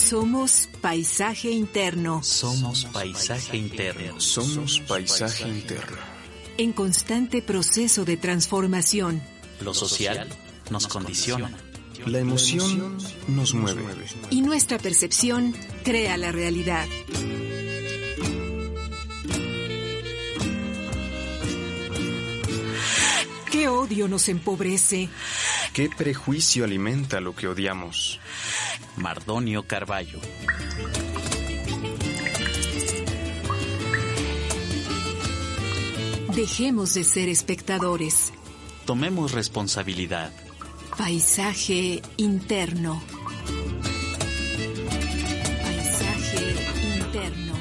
Somos paisaje interno. Somos paisaje interno. Somos paisaje interno. En constante proceso de transformación. Lo social nos condiciona. La emoción nos mueve. Y nuestra percepción crea la realidad. ¿Qué odio nos empobrece? ¿Qué prejuicio alimenta lo que odiamos? Mardonio Carballo. Dejemos de ser espectadores. Tomemos responsabilidad. Paisaje interno. Paisaje interno.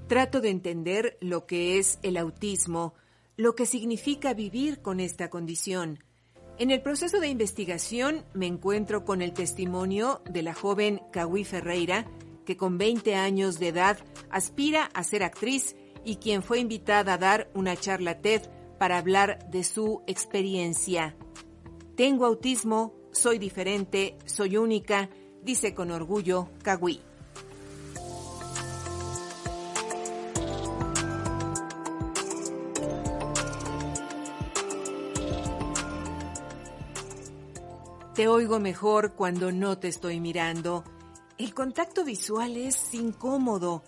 Trato de entender lo que es el autismo, lo que significa vivir con esta condición. En el proceso de investigación me encuentro con el testimonio de la joven Kawi Ferreira, que con 20 años de edad aspira a ser actriz y quien fue invitada a dar una charla TED para hablar de su experiencia. Tengo autismo, soy diferente, soy única, dice con orgullo Kawi. Te oigo mejor cuando no te estoy mirando. El contacto visual es incómodo.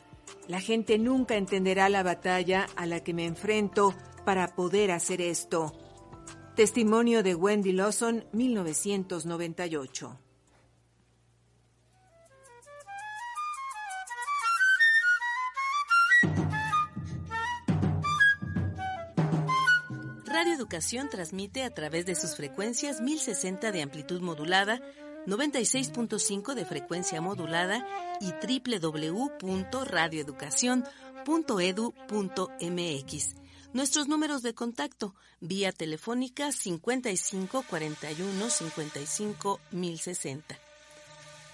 La gente nunca entenderá la batalla a la que me enfrento para poder hacer esto. Testimonio de Wendy Lawson, 1998. Radio Educación transmite a través de sus frecuencias 1060 de amplitud modulada, 96.5 de frecuencia modulada y www.radioeducacion.edu.mx. Nuestros números de contacto: vía telefónica 55 41 55 1060.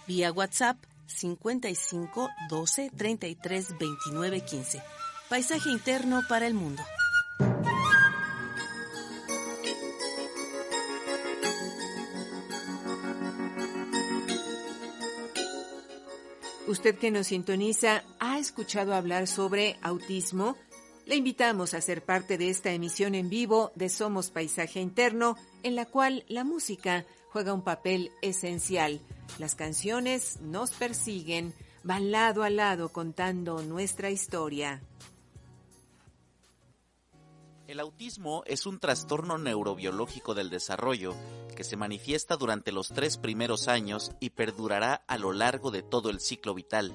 Vía WhatsApp 55 12 33 29 15. Paisaje interno para el mundo. Usted que nos sintoniza, ¿ha escuchado hablar sobre autismo? Le invitamos a ser parte de esta emisión en vivo de Somos Paisaje Interno, en la cual la música juega un papel esencial. Las canciones nos persiguen, van lado a lado contando nuestra historia. El autismo es un trastorno neurobiológico del desarrollo que se manifiesta durante los 3 primeros años y perdurará a lo largo de todo el ciclo vital.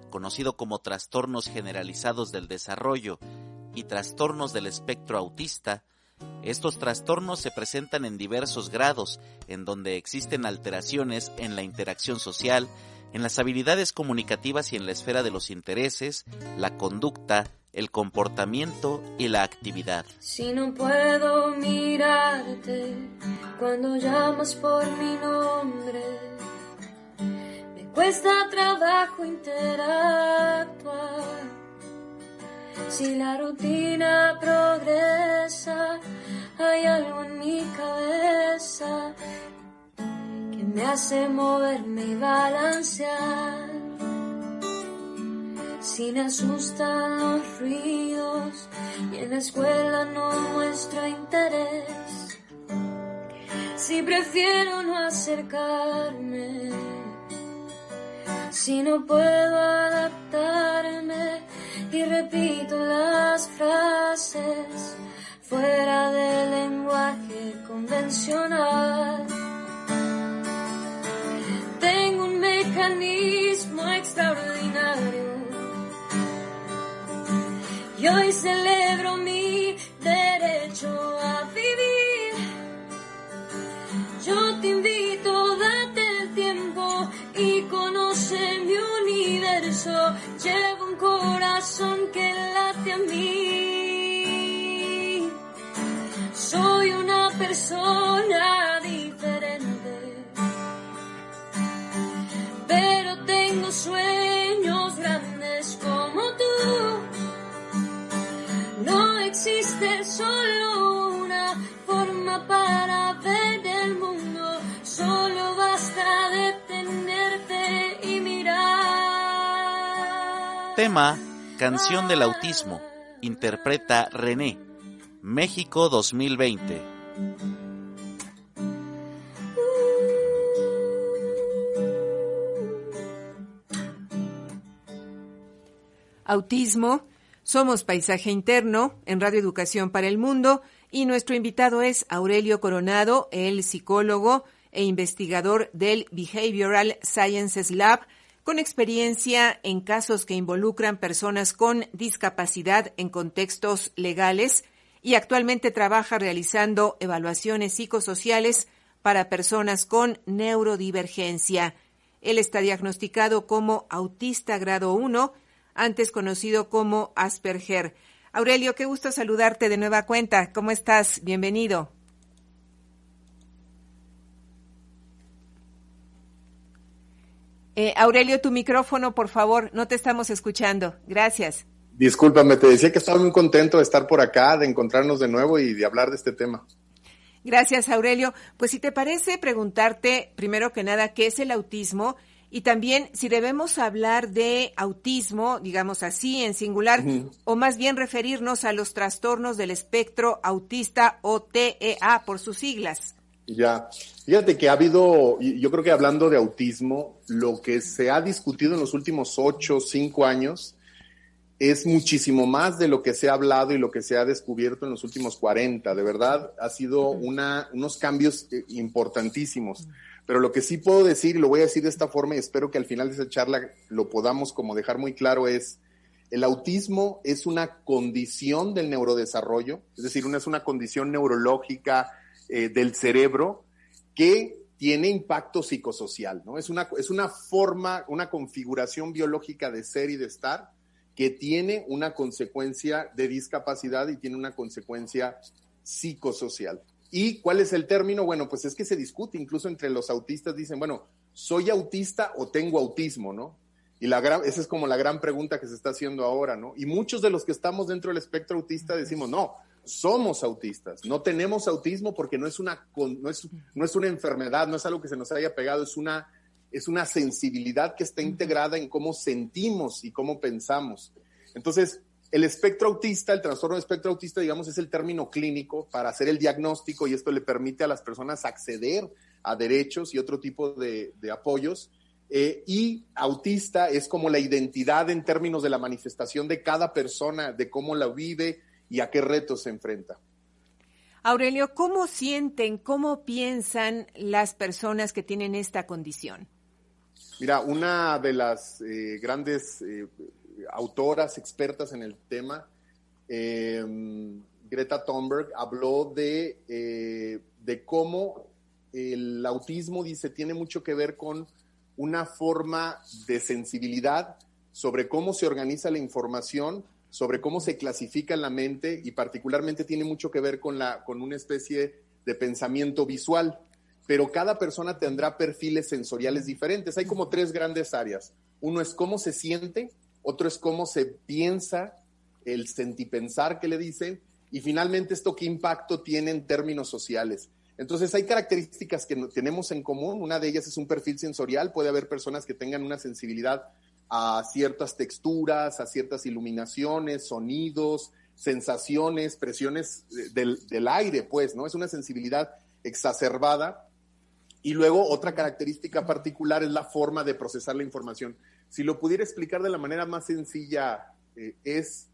Conocido como trastornos generalizados del desarrollo y trastornos del espectro autista, estos trastornos se presentan en diversos grados, en donde existen alteraciones en la interacción social, en las habilidades comunicativas y en la esfera de los intereses, la conducta, el comportamiento y la actividad. Si no puedo mirarte cuando llamas por mi nombre, me cuesta trabajo interactuar. Si la rutina progresa, hay algo en mi cabeza que me hace moverme y balancear. Si me asustan los ruidos y en la escuela no muestro interés, si prefiero no acercarme, si no puedo adaptarme y repito las frases fuera del lenguaje convencional. Tengo un mecanismo extraordinario y hoy celebro mi derecho a vivir. Yo te invito, date el tiempo y conoce mi universo. Llevo un corazón que late a mí. Soy una persona diferente, pero tengo sueños grandes como tú. tema, Canción del Autismo, interpreta René, México 2020. Autismo, somos Paisaje Interno en Radio Educación para el Mundo y nuestro invitado es Aurelio Coronado, el psicólogo e investigador del Behavioral Sciences Lab, con experiencia en casos que involucran personas con discapacidad en contextos legales y actualmente trabaja realizando evaluaciones psicosociales para personas con neurodivergencia. Él está diagnosticado como autista grado 1, antes conocido como Asperger. Aurelio, qué gusto saludarte de nueva cuenta. ¿Cómo estás? Bienvenido. Aurelio, tu micrófono, por favor, no te estamos escuchando. Gracias. Discúlpame, te decía que estaba muy contento de estar por acá, de encontrarnos de nuevo y de hablar de este tema. Gracias, Aurelio. Pues si te parece, preguntarte primero que nada, ¿qué es el autismo? Y también si debemos hablar de autismo, digamos así, en singular, o más bien referirnos a los trastornos del espectro autista o TEA por sus siglas. Ya, fíjate que ha habido, yo creo que hablando de autismo, lo que se ha discutido en los últimos 8 o 5 años es muchísimo más de lo que se ha hablado y lo que se ha descubierto en los últimos 40. De verdad, ha sido unos cambios importantísimos. Pero lo que sí puedo decir, y lo voy a decir de esta forma, y espero que al final de esta charla lo podamos como dejar muy claro, es el autismo es una condición del neurodesarrollo, es decir, es una condición neurológica del cerebro que tiene impacto psicosocial, ¿no? Es una forma, una configuración biológica de ser y de estar que tiene una consecuencia de discapacidad y tiene una consecuencia psicosocial. ¿Y cuál es el término? Bueno, pues es que se discute, incluso entre los autistas dicen, bueno, ¿soy autista o tengo autismo, no? Y esa es como la gran pregunta que se está haciendo ahora, ¿no? Y muchos de los que estamos dentro del espectro autista decimos, no, somos autistas, no tenemos autismo porque no es una enfermedad, no es algo que se nos haya pegado, es una sensibilidad que está integrada en cómo sentimos y cómo pensamos. Entonces, el espectro autista, el trastorno de espectro autista, digamos, es el término clínico para hacer el diagnóstico y esto le permite a las personas acceder a derechos y otro tipo de apoyos. Y autista es como la identidad en términos de la manifestación de cada persona, de cómo la vive y a qué retos se enfrenta. Aurelio, ¿cómo sienten, cómo piensan las personas que tienen esta condición? Mira, una de las grandes autoras expertas en el tema, Greta Thunberg, habló de cómo el autismo, dice, tiene mucho que ver con una forma de sensibilidad sobre cómo se organiza la información, sobre cómo se clasifica en la mente y particularmente tiene mucho que ver con una especie de pensamiento visual. Pero cada persona tendrá perfiles sensoriales diferentes. Hay como 3 grandes áreas. Uno es cómo se siente, otro es cómo se piensa, el sentipensar que le dicen, y finalmente esto qué impacto tiene en términos sociales. Entonces hay características que tenemos en común, una de ellas es un perfil sensorial, puede haber personas que tengan una sensibilidad a ciertas texturas, a ciertas iluminaciones, sonidos, sensaciones, presiones del aire, pues, ¿no? Es una sensibilidad exacerbada. Y luego otra característica particular es la forma de procesar la información. Si lo pudiera explicar de la manera más sencilla, es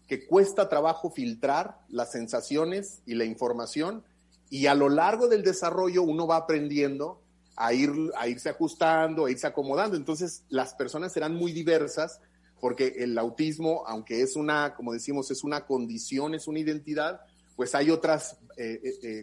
que cuesta trabajo filtrar las sensaciones y la información y a lo largo del desarrollo uno va aprendiendo a irse ajustando, a irse acomodando. Entonces las personas serán muy diversas porque el autismo, aunque es como decimos, es una condición, es una identidad, pues hay otras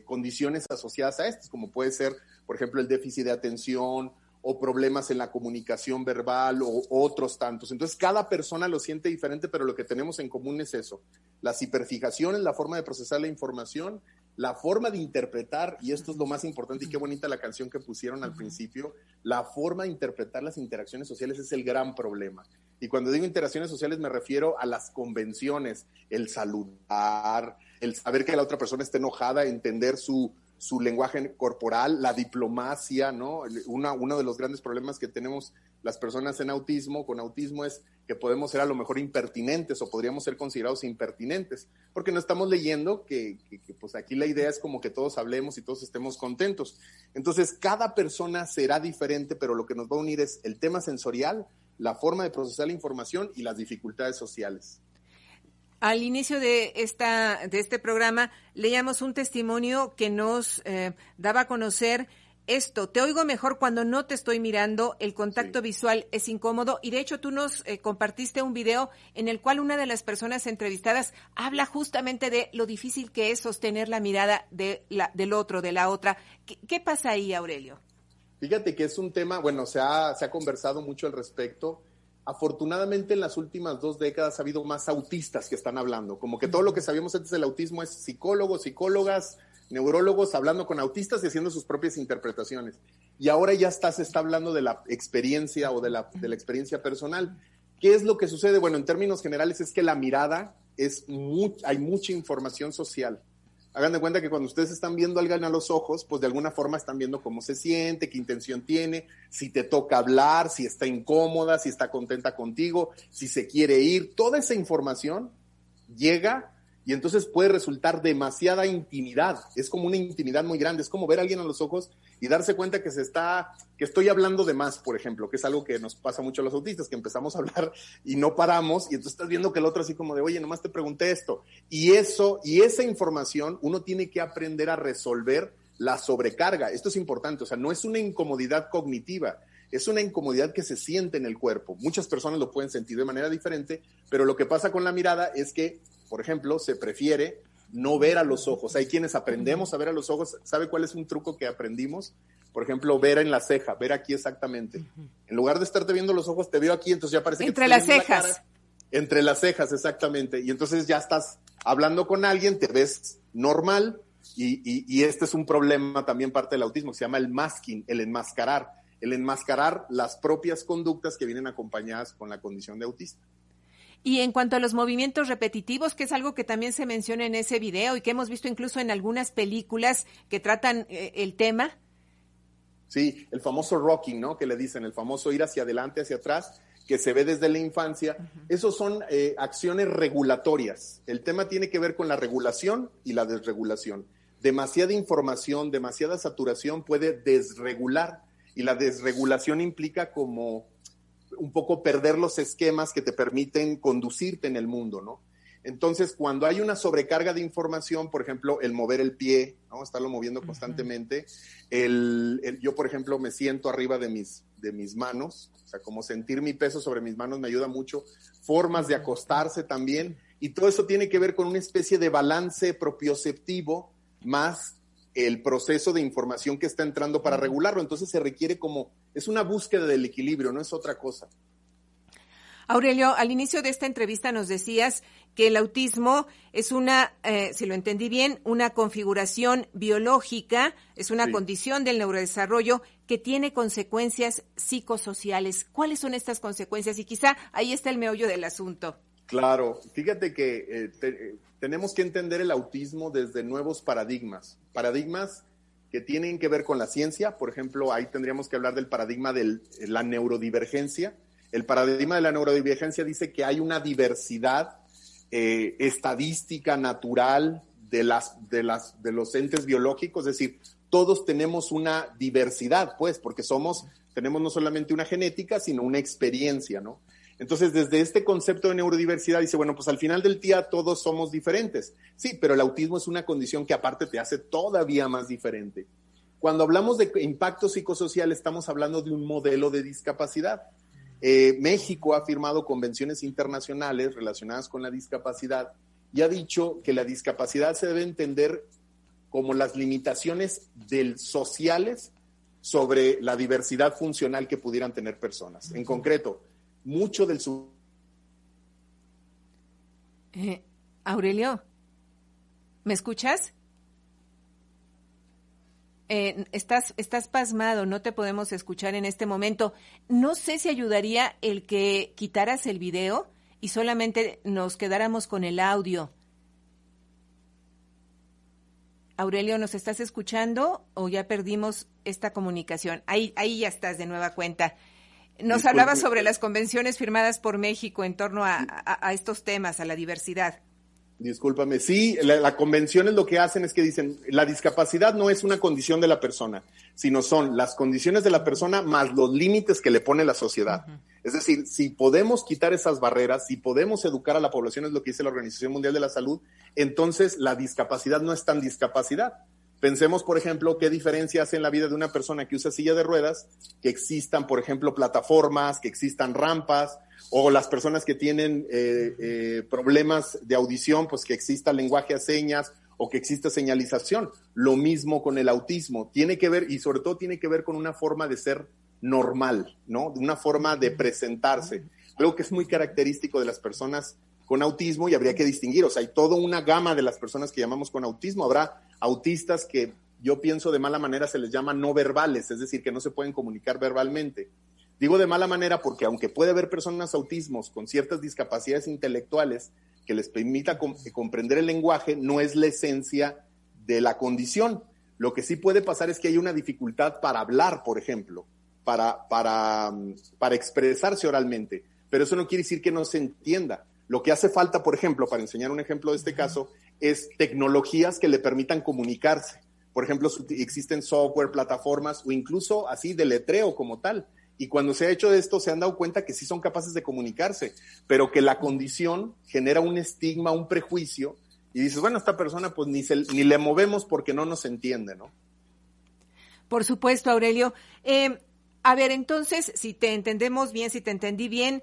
condiciones asociadas a esto, como puede ser, por ejemplo, el déficit de atención o problemas en la comunicación verbal o otros tantos. Entonces, cada persona lo siente diferente, pero lo que tenemos en común es eso. Las hiperfijaciones, la forma de procesar la información, la forma de interpretar, y esto es lo más importante, y qué bonita la canción que pusieron al principio, la forma de interpretar las interacciones sociales es el gran problema. Y cuando digo interacciones sociales me refiero a las convenciones, el saludar, el saber que la otra persona está enojada, entender su su lenguaje corporal, la diplomacia, ¿no? Uno de los grandes problemas que tenemos las personas con autismo es que podemos ser a lo mejor impertinentes o podríamos ser considerados impertinentes, porque no estamos leyendo que pues aquí la idea es como que todos hablemos y todos estemos contentos. Entonces, cada persona será diferente, pero lo que nos va a unir es el tema sensorial, la forma de procesar la información y las dificultades sociales. Al inicio de este programa leíamos un testimonio que nos daba a conocer esto: te oigo mejor cuando no te estoy mirando, el contacto visual es incómodo, y de hecho tú nos compartiste un video en el cual una de las personas entrevistadas habla justamente de lo difícil que es sostener la mirada del otro, de la otra. ¿Qué pasa ahí, Aurelio? Fíjate que es un tema, bueno, se ha conversado mucho al respecto. Afortunadamente en las últimas 2 décadas ha habido más autistas que están hablando, como que todo lo que sabíamos antes del autismo es psicólogos, psicólogas, neurólogos hablando con autistas y haciendo sus propias interpretaciones. Y ahora ya se está hablando de la experiencia o de la experiencia personal. ¿Qué es lo que sucede? Bueno, en términos generales es que la mirada hay mucha información social. Hagan de cuenta que cuando ustedes están viendo a alguien a los ojos, pues de alguna forma están viendo cómo se siente, qué intención tiene, si te toca hablar, si está incómoda, si está contenta contigo, si se quiere ir. Toda esa información llega y entonces puede resultar demasiada intimidad. Es como una intimidad muy grande. Es como ver a alguien a los ojos y darse cuenta que estoy hablando de más, por ejemplo, que es algo que nos pasa mucho a los autistas, que empezamos a hablar y no paramos, y entonces estás viendo que el otro así como de, oye, nomás te pregunté esto. Y esa información uno tiene que aprender a resolver la sobrecarga. Esto es importante, o sea, no es una incomodidad cognitiva, es una incomodidad que se siente en el cuerpo. Muchas personas lo pueden sentir de manera diferente, pero lo que pasa con la mirada es que, por ejemplo, se prefiere no ver a los ojos. Hay quienes aprendemos a ver a los ojos. ¿Sabe cuál es un truco que aprendimos? Por ejemplo, ver en la ceja, ver aquí exactamente. En lugar de estarte viendo los ojos, te veo aquí, entonces ya parece que entre las cejas. La cara. Entre las cejas, exactamente. Y entonces ya estás hablando con alguien, te ves normal, y este es un problema también parte del autismo, que se llama el masking, el enmascarar las propias conductas que vienen acompañadas con la condición de autista. Y en cuanto a los movimientos repetitivos, que es algo que también se menciona en ese video y que hemos visto incluso en algunas películas que tratan el tema. Sí, el famoso rocking, ¿no? Que le dicen, el famoso ir hacia adelante, hacia atrás, que se ve desde la infancia. Esos son acciones regulatorias. El tema tiene que ver con la regulación y la desregulación. Demasiada información, demasiada saturación puede desregular, y la desregulación implica como un poco perder los esquemas que te permiten conducirte en el mundo, ¿no? Entonces, cuando hay una sobrecarga de información, por ejemplo, el mover el pie, ¿no? Estarlo moviendo constantemente, yo, por ejemplo, me siento arriba de mis manos, o sea, como sentir mi peso sobre mis manos me ayuda mucho, formas de acostarse también, y todo eso tiene que ver con una especie de balance propioceptivo más el proceso de información que está entrando para regularlo. Entonces se requiere es una búsqueda del equilibrio, no es otra cosa. Aurelio, al inicio de esta entrevista nos decías que el autismo es si lo entendí bien, una configuración biológica, es una condición del neurodesarrollo que tiene consecuencias psicosociales. ¿Cuáles son estas consecuencias? Y quizá ahí está el meollo del asunto. Claro, fíjate que tenemos que entender el autismo desde nuevos paradigmas que tienen que ver con la ciencia. Por ejemplo, ahí tendríamos que hablar del paradigma de la neurodivergencia. El paradigma de la neurodivergencia dice que hay una diversidad estadística natural de los entes biológicos, es decir, todos tenemos una diversidad, pues, porque tenemos no solamente una genética, sino una experiencia, ¿no? Entonces, desde este concepto de neurodiversidad dice, bueno, pues al final del día todos somos diferentes. Sí, pero el autismo es una condición que aparte te hace todavía más diferente. Cuando hablamos de impacto psicosocial, estamos hablando de un modelo de discapacidad. México ha firmado convenciones internacionales relacionadas con la discapacidad y ha dicho que la discapacidad se debe entender como las limitaciones sociales sobre la diversidad funcional que pudieran tener personas. En concreto, mucho del Aurelio, ¿me escuchas? Estás pasmado, no te podemos escuchar en este momento. No sé si ayudaría el que quitaras el video y solamente nos quedáramos con el audio. Aurelio, ¿nos estás escuchando o ya perdimos esta comunicación? Ahí ya estás de nueva cuenta. Nos hablabas sobre las convenciones firmadas por México en torno a estos temas, a la diversidad. Discúlpame, sí, la convención es lo que hacen es que dicen, la discapacidad no es una condición de la persona, sino son las condiciones de la persona más los límites que le pone la sociedad. Uh-huh. Es decir, si podemos quitar esas barreras, si podemos educar a la población, es lo que dice la Organización Mundial de la Salud, entonces la discapacidad no es tan discapacidad. Pensemos, por ejemplo, qué diferencia hace en la vida de una persona que usa silla de ruedas, que existan, por ejemplo, plataformas, que existan rampas, o las personas que tienen problemas de audición, pues que exista lenguaje a señas o que exista señalización. Lo mismo con el autismo. Tiene que ver, y sobre todo tiene que ver con una forma de ser normal, ¿no? De una forma de presentarse. Algo que es muy característico de las personas con autismo y habría que distinguir. O sea, hay toda una gama de las personas que llamamos con autismo. Habrá autistas que yo pienso de mala manera se les llama no verbales, es decir, que no se pueden comunicar verbalmente. Digo de mala manera porque aunque puede haber personas autismos con ciertas discapacidades intelectuales que les permita comprender el lenguaje, no es la esencia de la condición. Lo que sí puede pasar es que hay una dificultad para hablar, por ejemplo, para expresarse oralmente, pero eso no quiere decir que no se entienda. Lo que hace falta, por ejemplo, para enseñar un ejemplo de este caso, es tecnologías que le permitan comunicarse. Por ejemplo, existen software, plataformas o incluso así de letreo como tal. Y cuando se ha hecho esto, se han dado cuenta que sí son capaces de comunicarse, pero que la condición genera un estigma, un prejuicio, y dices, bueno, esta persona pues ni le movemos porque no nos entiende, ¿no? Por supuesto, Aurelio. A ver, entonces, si te entendemos bien, si te entendí bien,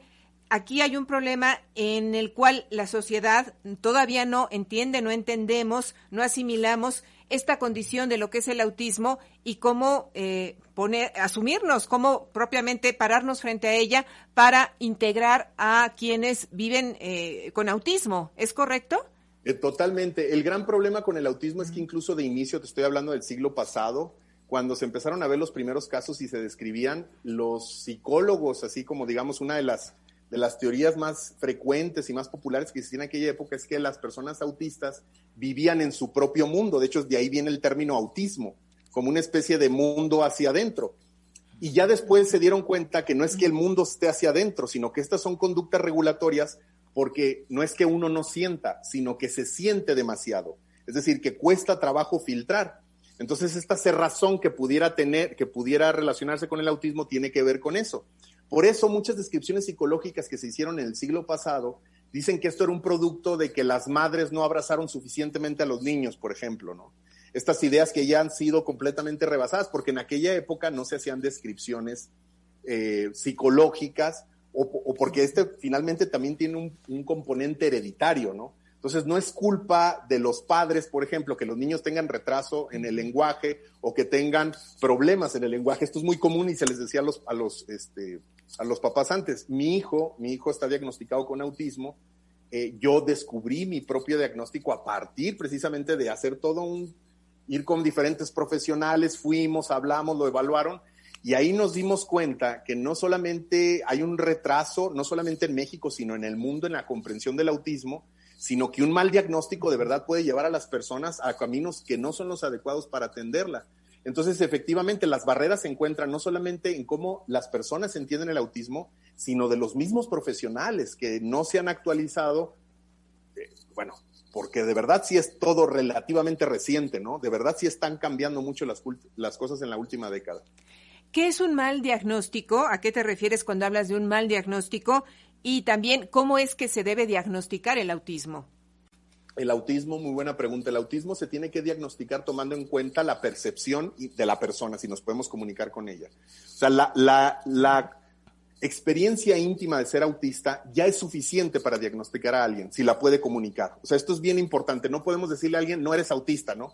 aquí hay un problema en el cual la sociedad todavía no entiende, no entendemos, no asimilamos esta condición de lo que es el autismo y cómo asumirnos, cómo propiamente pararnos frente a ella para integrar a quienes viven con autismo. ¿Es correcto? Totalmente. El gran problema con el autismo es que incluso de inicio, te estoy hablando del siglo pasado, cuando se empezaron a ver los primeros casos y se describían, los psicólogos, así como digamos una de las teorías más frecuentes y más populares que existían en aquella época es que las personas autistas vivían en su propio mundo. De hecho, de ahí viene el término autismo, como una especie de mundo hacia adentro. Y ya después se dieron cuenta que no es que el mundo esté hacia adentro, sino que estas son conductas regulatorias porque no es que uno no sienta, sino que se siente demasiado. Es decir, que cuesta trabajo filtrar. Entonces, esta cerrazón que pudiera tener, que pudiera relacionarse con el autismo, tiene que ver con eso. Por eso muchas descripciones psicológicas que se hicieron en el siglo pasado dicen que esto era un producto de que las madres no abrazaron suficientemente a los niños, por ejemplo, ¿no? Estas ideas que ya han sido completamente rebasadas, porque en aquella época no se hacían descripciones psicológicas o porque finalmente también tiene un componente hereditario, ¿no? Entonces, no es culpa de los padres, por ejemplo, que los niños tengan retraso en el lenguaje o que tengan problemas en el lenguaje. Esto es muy común y se les decía a los papás antes. Mi hijo está diagnosticado con autismo. Yo descubrí mi propio diagnóstico a partir precisamente de hacer ir con diferentes profesionales, fuimos, hablamos, lo evaluaron. Y ahí nos dimos cuenta que no solamente hay un retraso, no solamente en México, sino en el mundo en la comprensión del autismo, sino que un mal diagnóstico de verdad puede llevar a las personas a caminos que no son los adecuados para atenderla. Entonces, efectivamente, las barreras se encuentran no solamente en cómo las personas entienden el autismo, sino de los mismos profesionales que no se han actualizado, porque de verdad sí es todo relativamente reciente, ¿no? De verdad sí están cambiando mucho las cosas en la última década. ¿Qué es un mal diagnóstico? ¿A qué te refieres cuando hablas de un mal diagnóstico? Y también, ¿cómo es que se debe diagnosticar el autismo? El autismo, muy buena pregunta. El autismo se tiene que diagnosticar tomando en cuenta la percepción de la persona, si nos podemos comunicar con ella. O sea, la experiencia íntima de ser autista ya es suficiente para diagnosticar a alguien, si la puede comunicar. O sea, esto es bien importante. No podemos decirle a alguien, no eres autista, ¿no?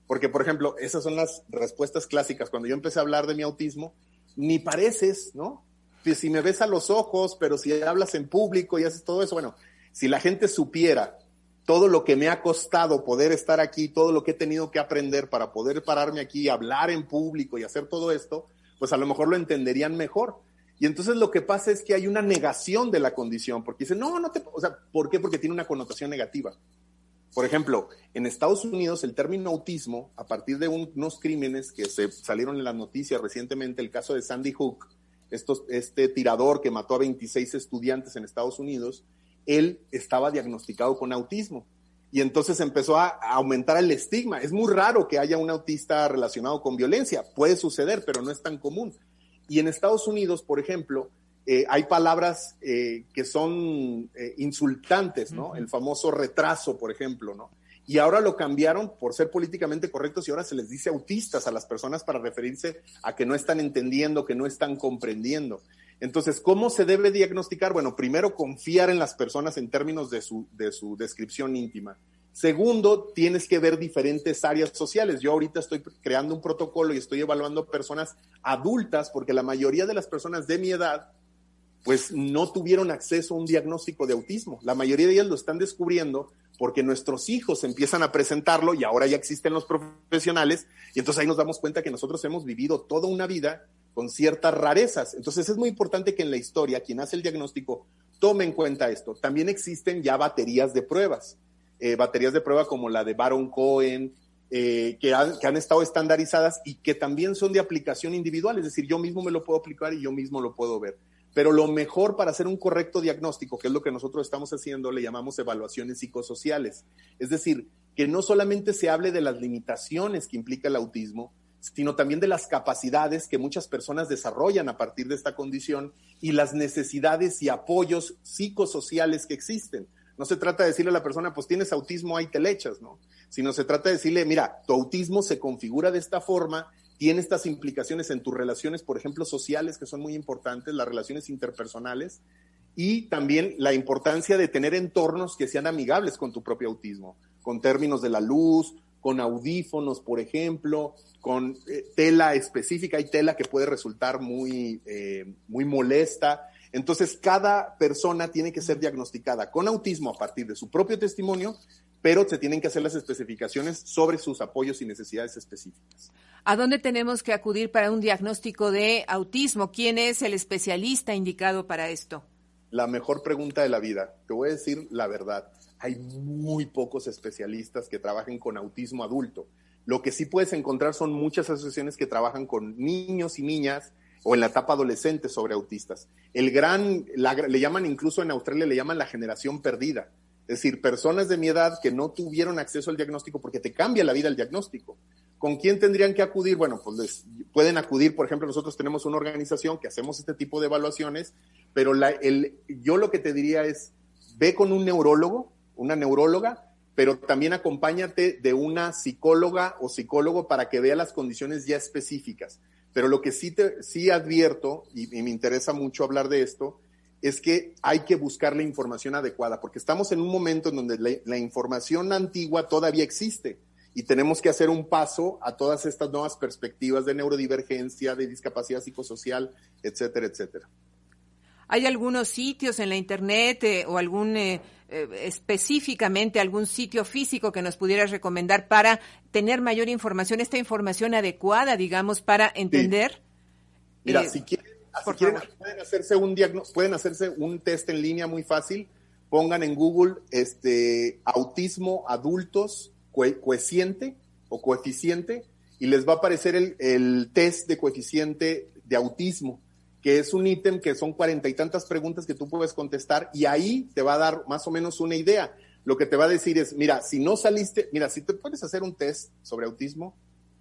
Porque, por ejemplo, esas son las respuestas clásicas. Cuando yo empecé a hablar de mi autismo, ni pareces, ¿no? Si me ves a los ojos, pero si hablas en público y haces todo eso, bueno, si la gente supiera todo lo que me ha costado poder estar aquí, todo lo que he tenido que aprender para poder pararme aquí, hablar en público y hacer todo esto, pues a lo mejor lo entenderían mejor. Y entonces lo que pasa es que hay una negación de la condición, porque dicen, o sea, ¿por qué? Porque tiene una connotación negativa. Por ejemplo, en Estados Unidos el término autismo, a partir de unos crímenes que se salieron en las noticias recientemente, el caso de Sandy Hook, este tirador que mató a 26 estudiantes en Estados Unidos, él estaba diagnosticado con autismo. Y entonces empezó a aumentar el estigma. Es muy raro que haya un autista relacionado con violencia. Puede suceder, pero no es tan común. Y en Estados Unidos, por ejemplo, hay palabras que son insultantes, ¿no? El famoso retraso, por ejemplo, ¿no? Y ahora lo cambiaron por ser políticamente correctos y ahora se les dice autistas a las personas para referirse a que no están entendiendo, que no están comprendiendo. Entonces, ¿cómo se debe diagnosticar? Bueno, primero, confiar en las personas en términos de su descripción íntima. Segundo, tienes que ver diferentes áreas sociales. Yo ahorita estoy creando un protocolo y estoy evaluando personas adultas porque la mayoría de las personas de mi edad pues no tuvieron acceso a un diagnóstico de autismo. La mayoría de ellas lo están descubriendo porque nuestros hijos empiezan a presentarlo y ahora ya existen los profesionales y entonces ahí nos damos cuenta que nosotros hemos vivido toda una vida con ciertas rarezas. Entonces es muy importante que en la historia quien hace el diagnóstico tome en cuenta esto. También existen ya baterías de pruebas como la de Baron Cohen, que han estado estandarizadas y que también son de aplicación individual, es decir, yo mismo me lo puedo aplicar y yo mismo lo puedo ver. Pero lo mejor para hacer un correcto diagnóstico, que es lo que nosotros estamos haciendo, le llamamos evaluaciones psicosociales. Es decir, que no solamente se hable de las limitaciones que implica el autismo, sino también de las capacidades que muchas personas desarrollan a partir de esta condición y las necesidades y apoyos psicosociales que existen. No se trata de decirle a la persona, pues tienes autismo, ahí te le echas, ¿no? Sino se trata de decirle, mira, tu autismo se configura de esta forma, tiene estas implicaciones en tus relaciones, por ejemplo, sociales, que son muy importantes, las relaciones interpersonales, y también la importancia de tener entornos que sean amigables con tu propio autismo, con términos de la luz, con audífonos, por ejemplo, con tela específica. Hay tela que puede resultar muy molesta. Entonces, cada persona tiene que ser diagnosticada con autismo a partir de su propio testimonio, pero se tienen que hacer las especificaciones sobre sus apoyos y necesidades específicas. ¿A dónde tenemos que acudir para un diagnóstico de autismo? ¿Quién es el especialista indicado para esto? La mejor pregunta de la vida. Te voy a decir la verdad. Hay muy pocos especialistas que trabajen con autismo adulto. Lo que sí puedes encontrar son muchas asociaciones que trabajan con niños y niñas o en la etapa adolescente sobre autistas. Le llaman incluso en Australia, le llaman la generación perdida. Es decir, personas de mi edad que no tuvieron acceso al diagnóstico porque te cambia la vida el diagnóstico. ¿Con quién tendrían que acudir? Bueno, pues pueden acudir, por ejemplo, nosotros tenemos una organización que hacemos este tipo de evaluaciones, pero yo lo que te diría es, ve con un neurólogo, una neuróloga, pero también acompáñate de una psicóloga o psicólogo para que vea las condiciones ya específicas. Pero lo que sí advierto, y me interesa mucho hablar de esto, es que hay que buscar la información adecuada, porque estamos en un momento en donde la información antigua todavía existe y tenemos que hacer un paso a todas estas nuevas perspectivas de neurodivergencia, de discapacidad psicosocial, etcétera, etcétera. ¿Hay algunos sitios en la internet o específicamente algún sitio físico que nos pudieras recomendar para tener mayor información, esta información adecuada, digamos, para entender? Sí. Mira, si quieren, pueden hacerse un test en línea muy fácil. Pongan en Google autismo adultos coeficiente o coeficiente y les va a aparecer el test de coeficiente de autismo, que es un ítem que son 40 y tantas preguntas que tú puedes contestar y ahí te va a dar más o menos una idea. Lo que te va a decir es, si te puedes hacer un test sobre autismo,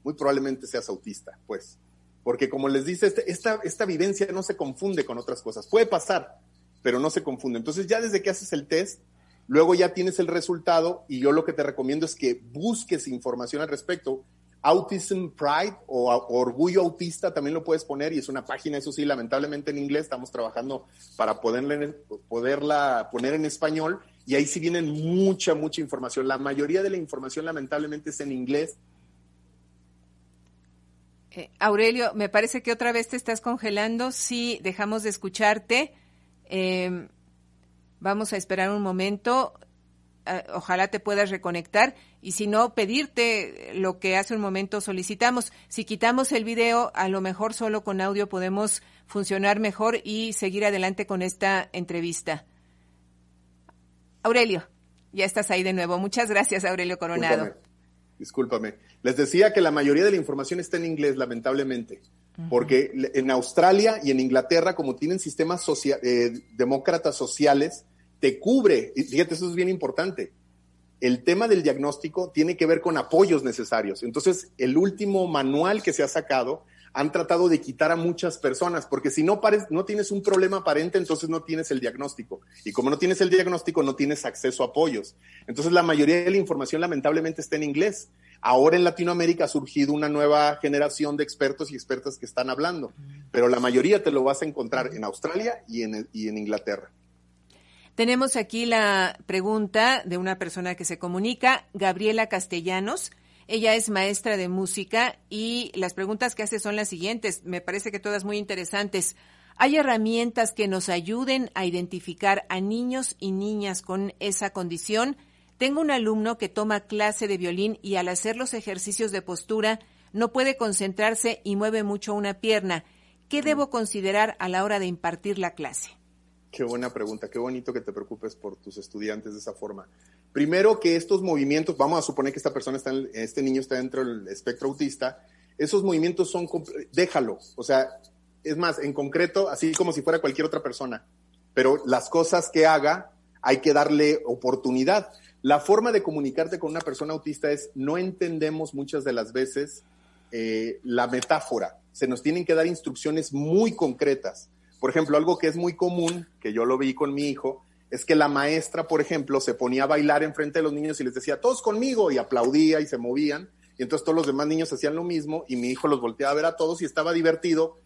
muy probablemente seas autista, pues. Porque como les dice, esta vivencia no se confunde con otras cosas. Puede pasar, pero no se confunde. Entonces ya desde que haces el test, luego ya tienes el resultado y yo lo que te recomiendo es que busques información al respecto. Autism Pride o Orgullo Autista también lo puedes poner y es una página, eso sí, lamentablemente en inglés. Estamos trabajando para poderla poner en español y ahí sí viene mucha información. La mayoría de la información lamentablemente es en inglés. Aurelio, me parece que otra vez te estás congelando. Sí, dejamos de escucharte. Vamos a esperar un momento. Ojalá te puedas reconectar y si no, pedirte lo que hace un momento solicitamos. Si quitamos el video, a lo mejor solo con audio podemos funcionar mejor y seguir adelante con esta entrevista. Aurelio. Ya estás ahí de nuevo. Muchas gracias, Aurelio Coronado. Discúlpame. Les decía que la mayoría de la información está en inglés, lamentablemente, porque en Australia y en Inglaterra, como tienen sistemas demócratas sociales, te cubre, y fíjate, eso es bien importante, el tema del diagnóstico tiene que ver con apoyos necesarios. Entonces, el último manual que se ha sacado, han tratado de quitar a muchas personas, porque si no tienes un problema aparente, entonces no tienes el diagnóstico. Y como no tienes el diagnóstico, no tienes acceso a apoyos. Entonces, la mayoría de la información lamentablemente está en inglés. Ahora en Latinoamérica ha surgido una nueva generación de expertos y expertas que están hablando, pero la mayoría te lo vas a encontrar en Australia y en Inglaterra. Tenemos aquí la pregunta de una persona que se comunica, Gabriela Castellanos. Ella es maestra de música y las preguntas que hace son las siguientes. Me parece que todas muy interesantes. ¿Hay herramientas que nos ayuden a identificar a niños y niñas con esa condición? Tengo un alumno que toma clase de violín y al hacer los ejercicios de postura no puede concentrarse y mueve mucho una pierna. ¿Qué debo considerar a la hora de impartir la clase? Qué buena pregunta, qué bonito que te preocupes por tus estudiantes de esa forma. Primero, que estos movimientos, vamos a suponer que este niño está dentro del espectro autista, esos movimientos son, déjalo, o sea, es más, en concreto, así como si fuera cualquier otra persona, pero las cosas que haga hay que darle oportunidad. La forma de comunicarte con una persona autista es, no entendemos muchas de las veces la metáfora, se nos tienen que dar instrucciones muy concretas. Por ejemplo, algo que es muy común, que yo lo vi con mi hijo, es que la maestra, por ejemplo, se ponía a bailar enfrente de los niños y les decía, todos conmigo, y aplaudía y se movían, y entonces todos los demás niños hacían lo mismo, y mi hijo los volteaba a ver a todos y estaba divertido,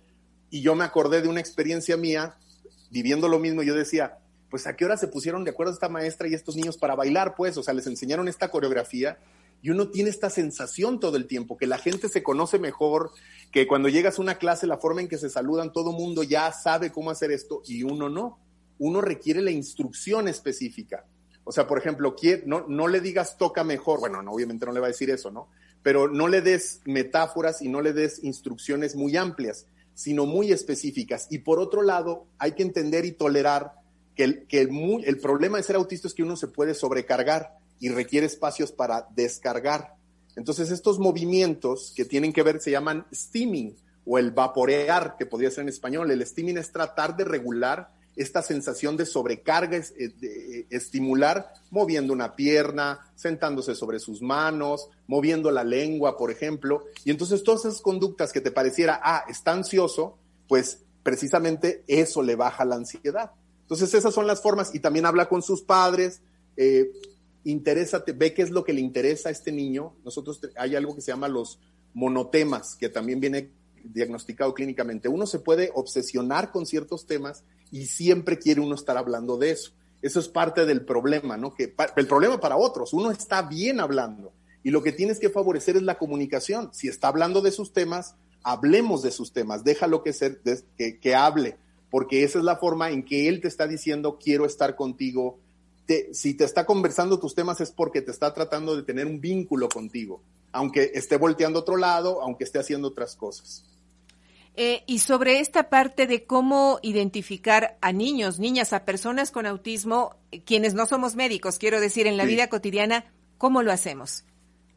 y yo me acordé de una experiencia mía, viviendo lo mismo, y yo decía, pues ¿a qué hora se pusieron de acuerdo esta maestra y estos niños para bailar? Pues, o sea, les enseñaron esta coreografía, y uno tiene esta sensación todo el tiempo, que la gente se conoce mejor, que cuando llegas a una clase, la forma en que se saludan, todo mundo ya sabe cómo hacer esto, y uno no. Uno requiere la instrucción específica. O sea, por ejemplo, no le digas toca mejor, bueno, no, obviamente no le va a decir eso, ¿no? Pero no le des metáforas y no le des instrucciones muy amplias, sino muy específicas. Y por otro lado, hay que entender y tolerar que el problema de ser autista es que uno se puede sobrecargar y requiere espacios para descargar. Entonces, estos movimientos que tienen que ver se llaman steaming o el vaporear, que podría ser en español. El steaming es tratar de regular esta sensación de sobrecarga, estimular, moviendo una pierna, sentándose sobre sus manos, moviendo la lengua, por ejemplo. Y entonces todas esas conductas que te pareciera, está ansioso, pues precisamente eso le baja la ansiedad. Entonces esas son las formas, y también habla con sus padres, interésate, ve qué es lo que le interesa a este niño. Nosotros hay algo que se llama los monotemas, que también viene diagnosticado clínicamente. Uno se puede obsesionar con ciertos temas y siempre quiere uno estar hablando de eso. Eso es parte del problema, ¿no? El problema para otros, uno está bien hablando y lo que tienes que favorecer es la comunicación. Si está hablando de sus temas, hablemos de sus temas, déjalo que hable, porque esa es la forma en que él te está diciendo quiero estar contigo. Si te está conversando tus temas es porque te está tratando de tener un vínculo contigo, aunque esté volteando a otro lado, aunque esté haciendo otras cosas. Y sobre esta parte de cómo identificar a niños, niñas, a personas con autismo, quienes no somos médicos, quiero decir, en la vida cotidiana, ¿cómo lo hacemos?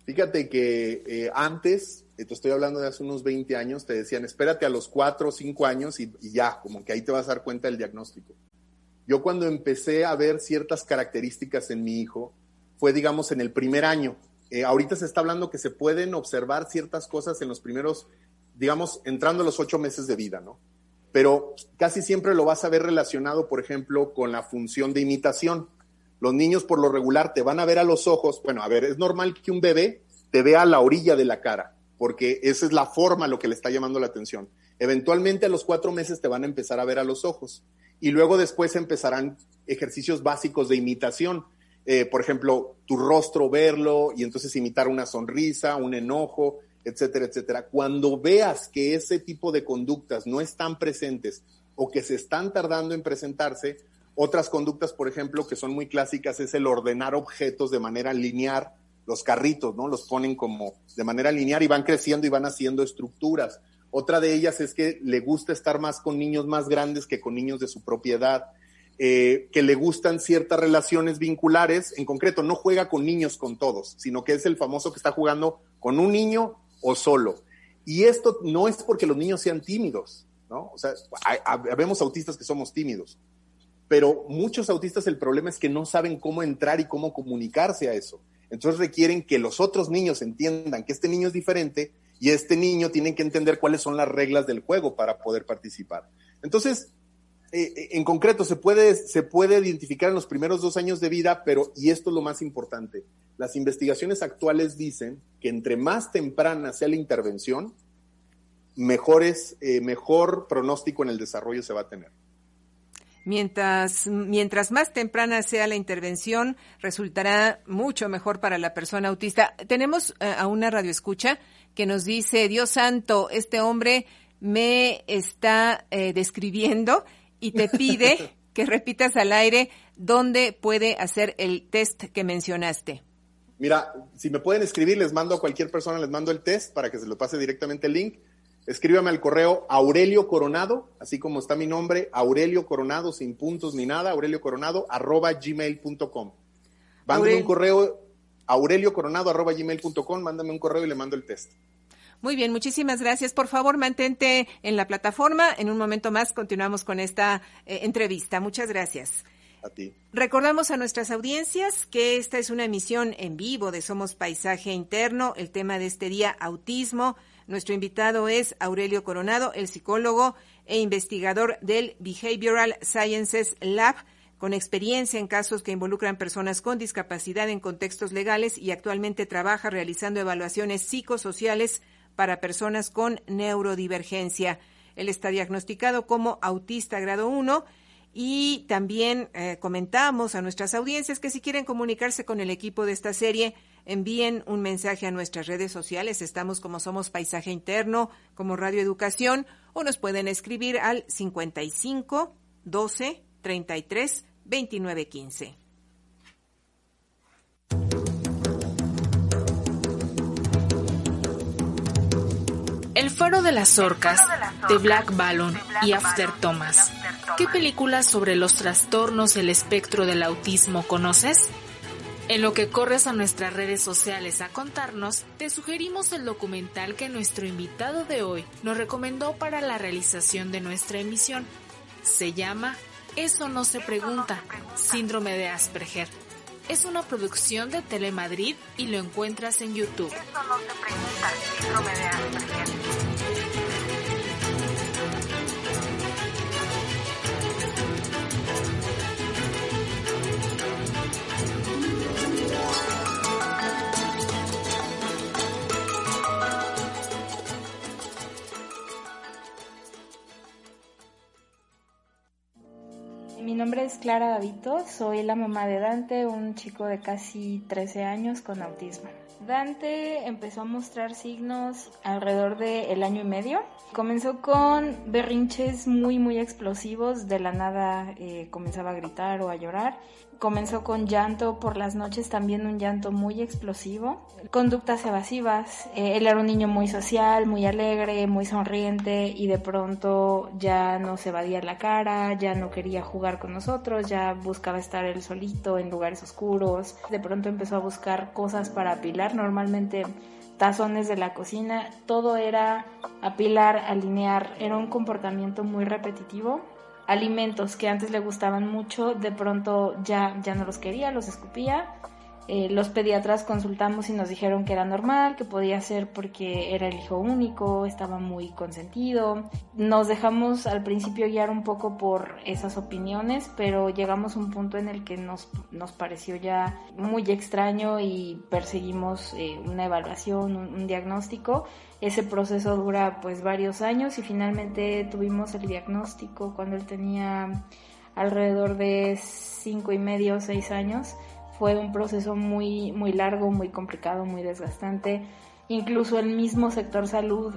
Fíjate que antes, te estoy hablando de hace unos 20 años, te decían, espérate a los 4 o 5 años y ya, como que ahí te vas a dar cuenta del diagnóstico. Yo cuando empecé a ver ciertas características en mi hijo, fue, digamos, en el primer año. Ahorita se está hablando que se pueden observar ciertas cosas en los primeros, digamos, entrando a los 8 meses de vida, ¿no? Pero casi siempre lo vas a ver relacionado, por ejemplo, con la función de imitación. Los niños por lo regular te van a ver a los ojos. Bueno, a ver, es normal que un bebé te vea a la orilla de la cara, porque esa es la forma lo que le está llamando la atención. Eventualmente a los 4 meses te van a empezar a ver a los ojos y luego después empezarán ejercicios básicos de imitación. Por ejemplo, tu rostro verlo y entonces imitar una sonrisa, un enojo, etcétera, etcétera. Cuando veas que ese tipo de conductas no están presentes o que se están tardando en presentarse, otras conductas, por ejemplo, que son muy clásicas, es el ordenar objetos de manera lineal. Los carritos, ¿no? Los ponen como de manera lineal y van creciendo y van haciendo estructuras. Otra de ellas es que le gusta estar más con niños más grandes que con niños de su propia edad. que le gustan ciertas relaciones vinculares. En concreto, no juega con niños con todos, sino que es el famoso que está jugando con un niño o solo. Y esto no es porque los niños sean tímidos, ¿no? O sea, vemos autistas que somos tímidos, pero muchos autistas el problema es que no saben cómo entrar y cómo comunicarse a eso. Entonces requieren que los otros niños entiendan que este niño es diferente y este niño tiene que entender cuáles son las reglas del juego para poder participar. Entonces, en concreto, se puede identificar en los primeros 2 años de vida, pero, y esto es lo más importante, las investigaciones actuales dicen que entre más temprana sea la intervención, mejor pronóstico en el desarrollo se va a tener. Mientras más temprana sea la intervención, resultará mucho mejor para la persona autista. Tenemos a una radioescucha que nos dice: Dios santo, este hombre me está describiendo y te pide que repitas al aire dónde puede hacer el test que mencionaste. Mira, si me pueden escribir, les mando a cualquier persona, les mando el test para que se lo pase directamente el link. Escríbame al correo Aurelio Coronado, así como está mi nombre, Aurelio Coronado, sin puntos ni nada, aureliocoronado@gmail.com. Mándame un correo, aureliocoronado@gmail.com, mándame un correo y le mando el test. Muy bien, muchísimas gracias. Por favor, mantente en la plataforma. En un momento más continuamos con esta entrevista. Muchas gracias. A ti. Recordamos a nuestras audiencias que esta es una emisión en vivo de Somos Paisaje Interno. El tema de este día, autismo. Nuestro invitado es Aurelio Coronado, el psicólogo e investigador del Behavioral Sciences Lab, con experiencia en casos que involucran personas con discapacidad en contextos legales, y actualmente trabaja realizando evaluaciones psicosociales para personas con neurodivergencia. Él está diagnosticado como autista grado 1 y también comentamos a nuestras audiencias que si quieren comunicarse con el equipo de esta serie, envíen un mensaje a nuestras redes sociales. Estamos como Somos Paisaje Interno, como Radio Educación, o nos pueden escribir al 55 12 33 29 15. El faro de las orcas, de Black Balloon y After Thomas. ¿Qué películas sobre los trastornos del espectro del autismo conoces? En lo que corres a nuestras redes sociales a contarnos, te sugerimos el documental que nuestro invitado de hoy nos recomendó para la realización de nuestra emisión. Se llama Eso no se pregunta, Síndrome de Asperger. Es una producción de Telemadrid y lo encuentras en YouTube. Eso no se pregunta, Síndrome de Asperger. Mi nombre es Clara Davito, soy la mamá de Dante, un chico de casi 13 años con autismo. Dante empezó a mostrar signos alrededor del año y medio. Comenzó con berrinches muy explosivos, de la nada comenzaba a gritar o a llorar. Comenzó con llanto por las noches, también un llanto muy explosivo. Conductas evasivas. Él era un niño muy social, muy alegre, muy sonriente, y de pronto ya nos evadía la cara, ya no quería jugar con nosotros, ya buscaba estar él solito en lugares oscuros. De pronto empezó a buscar cosas para apilar, normalmente tazones de la cocina. Todo era apilar, alinear, era un comportamiento muy repetitivo. Alimentos que antes le gustaban mucho, de pronto ya no los quería, los escupía. Los pediatras consultamos y nos dijeron que era normal, que podía ser porque era el hijo único, estaba muy consentido. Nos dejamos al principio guiar un poco por esas opiniones, pero llegamos a un punto en el que nos pareció ya muy extraño y perseguimos una evaluación, un diagnóstico. Ese proceso dura pues varios años y finalmente tuvimos el diagnóstico cuando él tenía alrededor de 5 y medio, 6 años. Fue un proceso muy largo, muy complicado, muy desgastante. Incluso el mismo sector salud,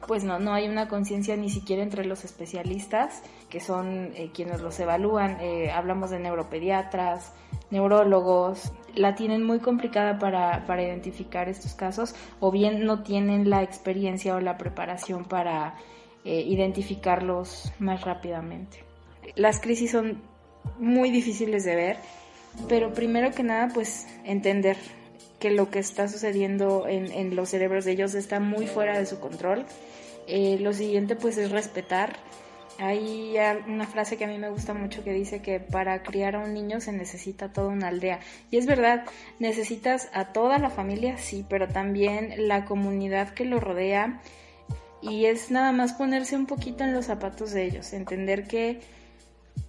pues no hay una conciencia ni siquiera entre los especialistas, que son quienes los evalúan. Hablamos de neuropediatras, neurólogos. La tienen muy complicada para identificar estos casos, o bien no tienen la experiencia o la preparación para identificarlos más rápidamente. Las crisis son muy difíciles de ver, pero primero que nada, pues entender que lo que está sucediendo en los cerebros de ellos está muy fuera de su control. Lo siguiente, pues, es respetar. Hay una frase que a mí me gusta mucho que dice que para criar a un niño se necesita toda una aldea. Y es verdad, necesitas a toda la familia, sí, pero también la comunidad que lo rodea. Y es nada más ponerse un poquito en los zapatos de ellos, entender que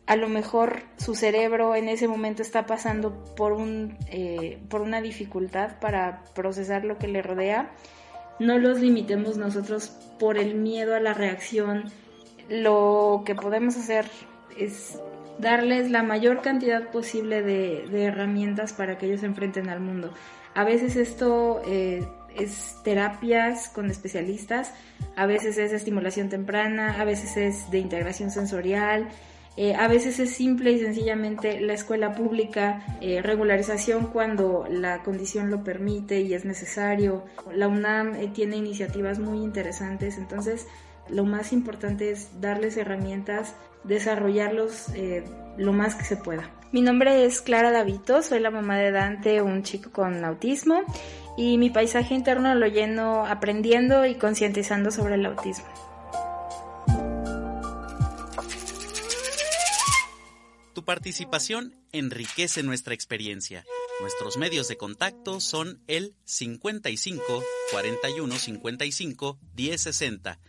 a lo mejor su cerebro en ese momento está pasando por una dificultad para procesar lo que le rodea. No los limitemos nosotros por el miedo a la reacción. Lo que podemos hacer es darles la mayor cantidad posible de herramientas para que ellos se enfrenten al mundo. A veces esto es terapias con especialistas, a veces es estimulación temprana, a veces es de integración sensorial, a veces es simple y sencillamente la escuela pública, regularización cuando la condición lo permite y es necesario. La UNAM tiene iniciativas muy interesantes, entonces lo más importante es darles herramientas, desarrollarlos lo más que se pueda. Mi nombre es Clara Davito, soy la mamá de Dante, un chico con autismo, y mi paisaje interno lo lleno aprendiendo y concientizando sobre el autismo. Tu participación enriquece nuestra experiencia. Nuestros medios de contacto son el 55 41 55 10 60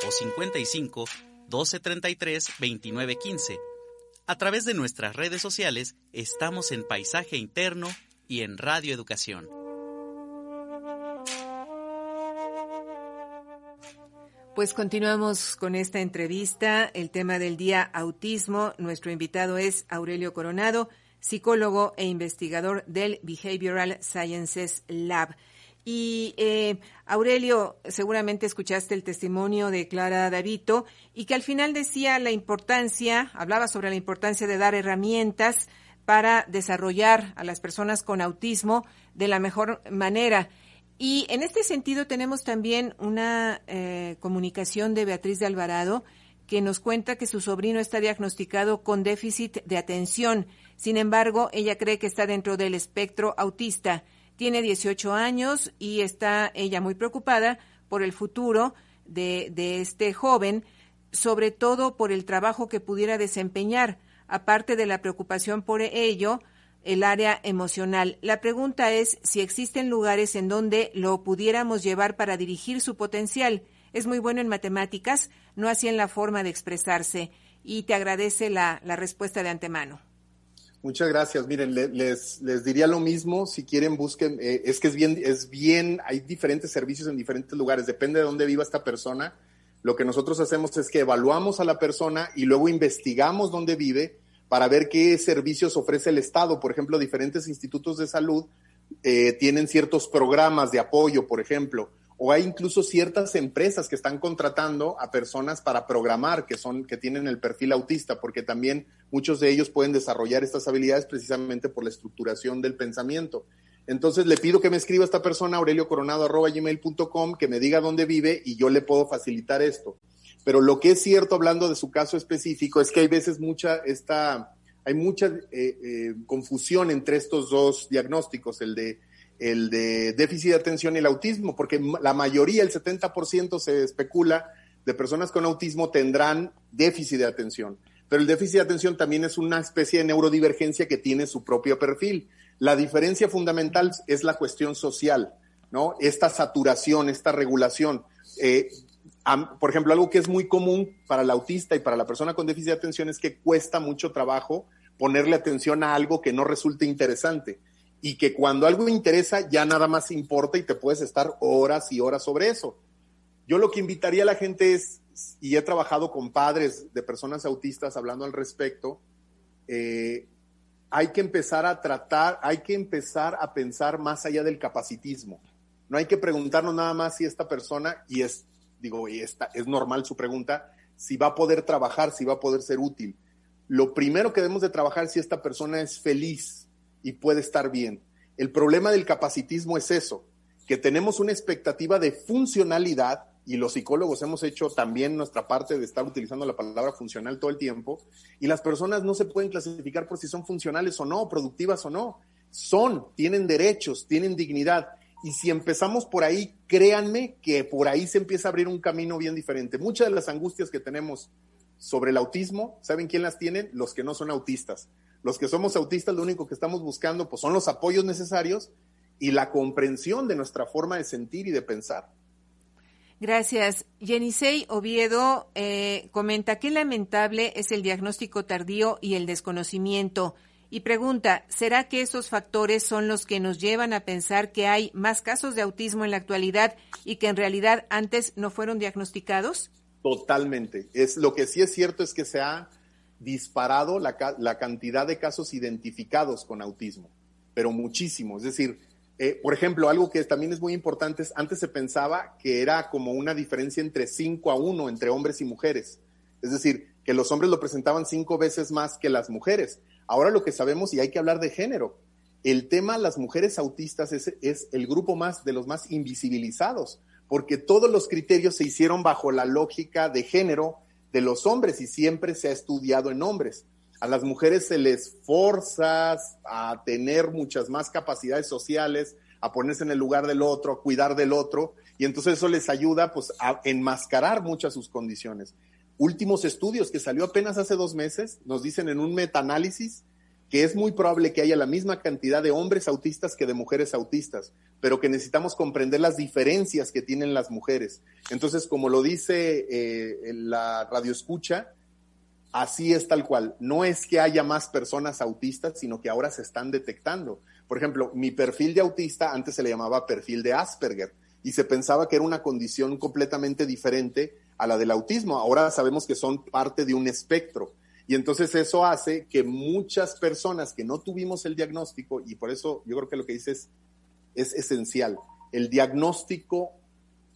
o 55 12 33 29 15. A través de nuestras redes sociales estamos en Paisaje Interno y en Radio Educación. Pues continuamos con esta entrevista, el tema del día autismo. Nuestro invitado es Aurelio Coronado, psicólogo e investigador del Behavioral Sciences Lab. Y Aurelio, seguramente escuchaste el testimonio de Clara Davito y que al final decía hablaba sobre la importancia de dar herramientas para desarrollar a las personas con autismo de la mejor manera. Y en este sentido tenemos también una comunicación de Beatriz de Alvarado que nos cuenta que su sobrino está diagnosticado con déficit de atención. Sin embargo, ella cree que está dentro del espectro autista. Tiene 18 años y está ella muy preocupada por el futuro de este joven, sobre todo por el trabajo que pudiera desempeñar, aparte de la preocupación por ello, el área emocional. La pregunta es si existen lugares en donde lo pudiéramos llevar para dirigir su potencial. Es muy bueno en matemáticas, no así en la forma de expresarse, y te agradece la respuesta de antemano. Muchas gracias. Miren, les diría lo mismo. Si quieren, busquen. Es que es bien. Hay diferentes servicios en diferentes lugares. Depende de dónde viva esta persona. Lo que nosotros hacemos es que evaluamos a la persona y luego investigamos dónde vive para ver qué servicios ofrece el Estado. Por ejemplo, diferentes institutos de salud tienen ciertos programas de apoyo, por ejemplo, o hay incluso ciertas empresas que están contratando a personas para programar que tienen el perfil autista, porque también muchos de ellos pueden desarrollar estas habilidades precisamente por la estructuración del pensamiento. Entonces le pido que me escriba esta persona, aureliocoronado@gmail.com, que me diga dónde vive y yo le puedo facilitar esto. Pero lo que es cierto, hablando de su caso específico, es que hay veces hay mucha confusión entre estos dos diagnósticos, el de déficit de atención y el autismo, porque la mayoría, el 70% se especula de personas con autismo tendrán déficit de atención. Pero el déficit de atención también es una especie de neurodivergencia que tiene su propio perfil. La diferencia fundamental es la cuestión social, ¿no? Esta saturación, esta regulación. Por ejemplo, algo que es muy común para el autista y para la persona con déficit de atención es que cuesta mucho trabajo ponerle atención a algo que no resulte interesante y que cuando algo interesa ya nada más importa y te puedes estar horas y horas sobre eso. Yo lo que invitaría a la gente es, y he trabajado con padres de personas autistas hablando al respecto, hay que empezar a pensar más allá del capacitismo. No hay que preguntarnos nada más si esta persona, y es normal su pregunta, si va a poder trabajar, si va a poder ser útil. Lo primero que debemos de trabajar es si esta persona es feliz y puede estar bien. El problema del capacitismo es eso, que tenemos una expectativa de funcionalidad y los psicólogos hemos hecho también nuestra parte de estar utilizando la palabra funcional todo el tiempo, y las personas no se pueden clasificar por si son funcionales o no, productivas o no. Tienen derechos, tienen dignidad, y si empezamos por ahí, créanme que por ahí se empieza a abrir un camino bien diferente. Muchas de las angustias que tenemos sobre el autismo, ¿saben quién las tienen? Los que no son autistas. Los que somos autistas, lo único que estamos buscando pues son los apoyos necesarios y la comprensión de nuestra forma de sentir y de pensar. Gracias. Yenisei Oviedo comenta: qué lamentable es el diagnóstico tardío y el desconocimiento. Y pregunta: ¿será que esos factores son los que nos llevan a pensar que hay más casos de autismo en la actualidad y que en realidad antes no fueron diagnosticados? Totalmente. Lo que sí es cierto es que se ha disparado la cantidad de casos identificados con autismo, pero muchísimo. Es decir, por ejemplo, algo que también es muy importante es, antes se pensaba que era como una diferencia entre 5-1 entre hombres y mujeres. Es decir, que los hombres lo presentaban 5 veces más que las mujeres. Ahora lo que sabemos, y hay que hablar de género, el tema las mujeres autistas es el grupo de los más invisibilizados, porque todos los criterios se hicieron bajo la lógica de género de los hombres y siempre se ha estudiado en hombres. A las mujeres se les forza a tener muchas más capacidades sociales, a ponerse en el lugar del otro, a cuidar del otro, y entonces eso les ayuda pues a enmascarar muchas sus condiciones. Últimos estudios que salió apenas hace 2 meses nos dicen en un metaanálisis que es muy probable que haya la misma cantidad de hombres autistas que de mujeres autistas, pero que necesitamos comprender las diferencias que tienen las mujeres. Entonces, como lo dice la radioescucha, así es tal cual. No es que haya más personas autistas, sino que ahora se están detectando. Por ejemplo, mi perfil de autista antes se le llamaba perfil de Asperger y se pensaba que era una condición completamente diferente a la del autismo. Ahora sabemos que son parte de un espectro. Y entonces eso hace que muchas personas que no tuvimos el diagnóstico, y por eso yo creo que lo que dices es esencial, el diagnóstico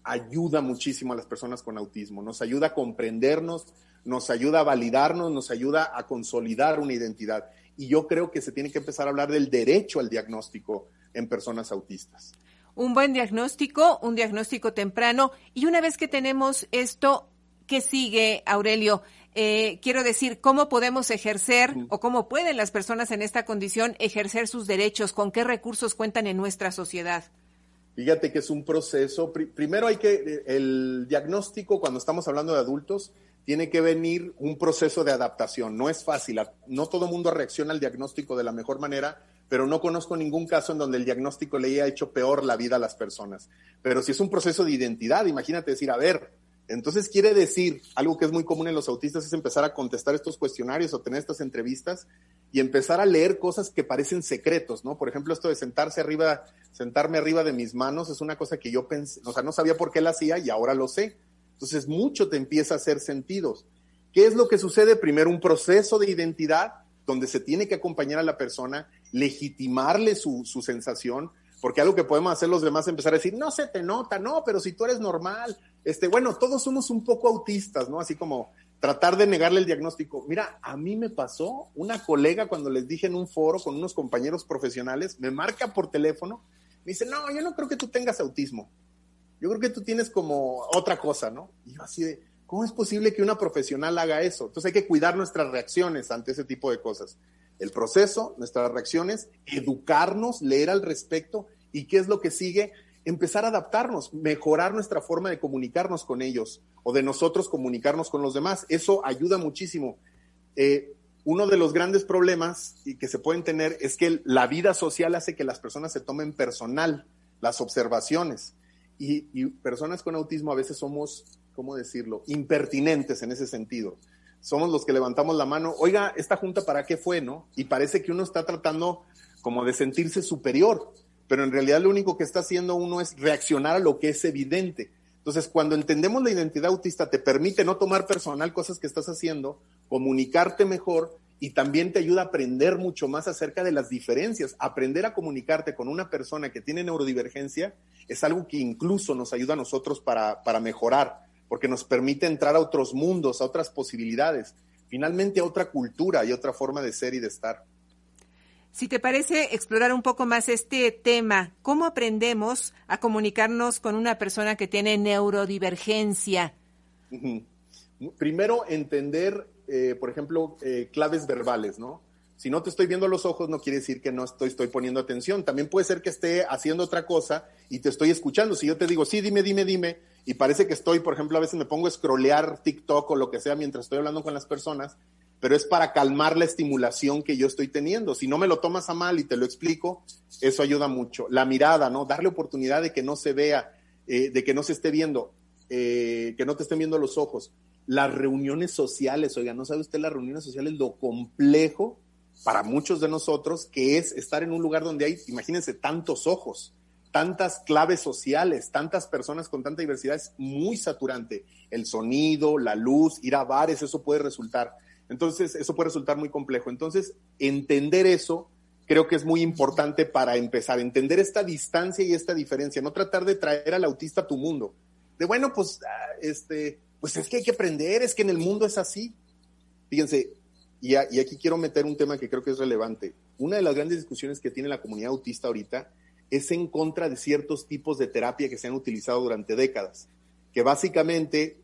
ayuda muchísimo a las personas con autismo, nos ayuda a comprendernos, nos ayuda a validarnos, nos ayuda a consolidar una identidad. Y yo creo que se tiene que empezar a hablar del derecho al diagnóstico en personas autistas. Un buen diagnóstico, un diagnóstico temprano, y una vez que tenemos esto, ¿qué sigue, Aurelio? Quiero decir, ¿cómo podemos ejercer o cómo pueden las personas en esta condición ejercer sus derechos? ¿Con qué recursos cuentan en nuestra sociedad? Fíjate que es un proceso. Primero el diagnóstico, cuando estamos hablando de adultos, tiene que venir un proceso de adaptación. No es fácil, no todo el mundo reacciona al diagnóstico de la mejor manera, pero no conozco ningún caso en donde el diagnóstico le haya hecho peor la vida a las personas. Pero si es un proceso de identidad, imagínate decir, a ver, entonces quiere decir, algo que es muy común en los autistas es empezar a contestar estos cuestionarios o tener estas entrevistas y empezar a leer cosas que parecen secretos, ¿no? Por ejemplo, esto de sentarme arriba de mis manos es una cosa que yo pensé, o sea, no sabía por qué la hacía y ahora lo sé. Entonces, mucho te empieza a hacer sentidos. ¿Qué es lo que sucede? Primero, un proceso de identidad donde se tiene que acompañar a la persona, legitimarle su sensación, porque algo que podemos hacer los demás es empezar a decir, no se te nota, no, pero si tú eres normal. Bueno, todos somos un poco autistas, ¿no? Así como tratar de negarle el diagnóstico. Mira, a mí me pasó, una colega cuando les dije en un foro con unos compañeros profesionales, me marca por teléfono, me dice, no, yo no creo que tú tengas autismo. Yo creo que tú tienes como otra cosa, ¿no? Y yo así de, ¿cómo es posible que una profesional haga eso? Entonces hay que cuidar nuestras reacciones ante ese tipo de cosas. El proceso, nuestras reacciones, educarnos, leer al respecto. ¿Y qué es lo que sigue? Empezar a adaptarnos, mejorar nuestra forma de comunicarnos con ellos o de nosotros comunicarnos con los demás. Eso ayuda muchísimo. Uno de los grandes problemas que se pueden tener es que la vida social hace que las personas se tomen personal las observaciones. Y personas con autismo a veces somos, ¿cómo decirlo?, impertinentes en ese sentido. Somos los que levantamos la mano, oiga, ¿esta junta para qué fue, no? Y parece que uno está tratando como de sentirse superior, pero en realidad lo único que está haciendo uno es reaccionar a lo que es evidente. Entonces, cuando entendemos la identidad autista, te permite no tomar personal cosas que estás haciendo, comunicarte mejor y también te ayuda a aprender mucho más acerca de las diferencias. Aprender a comunicarte con una persona que tiene neurodivergencia es algo que incluso nos ayuda a nosotros para mejorar, porque nos permite entrar a otros mundos, a otras posibilidades, finalmente a otra cultura y otra forma de ser y de estar. Si te parece explorar un poco más este tema, ¿cómo aprendemos a comunicarnos con una persona que tiene neurodivergencia? Uh-huh. Primero, entender, por ejemplo, claves verbales, ¿no? Si no te estoy viendo a los ojos, no quiere decir que no estoy poniendo atención. También puede ser que esté haciendo otra cosa y te estoy escuchando. Si yo te digo, sí, dime, y parece que estoy, por ejemplo, a veces me pongo a scrollear TikTok o lo que sea mientras estoy hablando con las personas, pero es para calmar la estimulación que yo estoy teniendo. Si no me lo tomas a mal y te lo explico, eso ayuda mucho. La mirada, ¿no? Darle oportunidad de que no se vea, de que no se esté viendo, que no te estén viendo los ojos. Las reuniones sociales, oiga, ¿no sabe usted las reuniones sociales lo complejo para muchos de nosotros que es estar en un lugar donde hay, imagínense, tantos ojos, tantas claves sociales, tantas personas con tanta diversidad? Es muy saturante. El sonido, la luz, ir a bares, eso puede resultar muy complejo. Entonces, entender eso creo que es muy importante para empezar, entender esta distancia y esta diferencia, no tratar de traer al autista a tu mundo. De bueno, pues es que hay que aprender, es que en el mundo es así. Fíjense, y aquí quiero meter un tema que creo que es relevante. Una de las grandes discusiones que tiene la comunidad autista ahorita es en contra de ciertos tipos de terapia que se han utilizado durante décadas, que básicamente,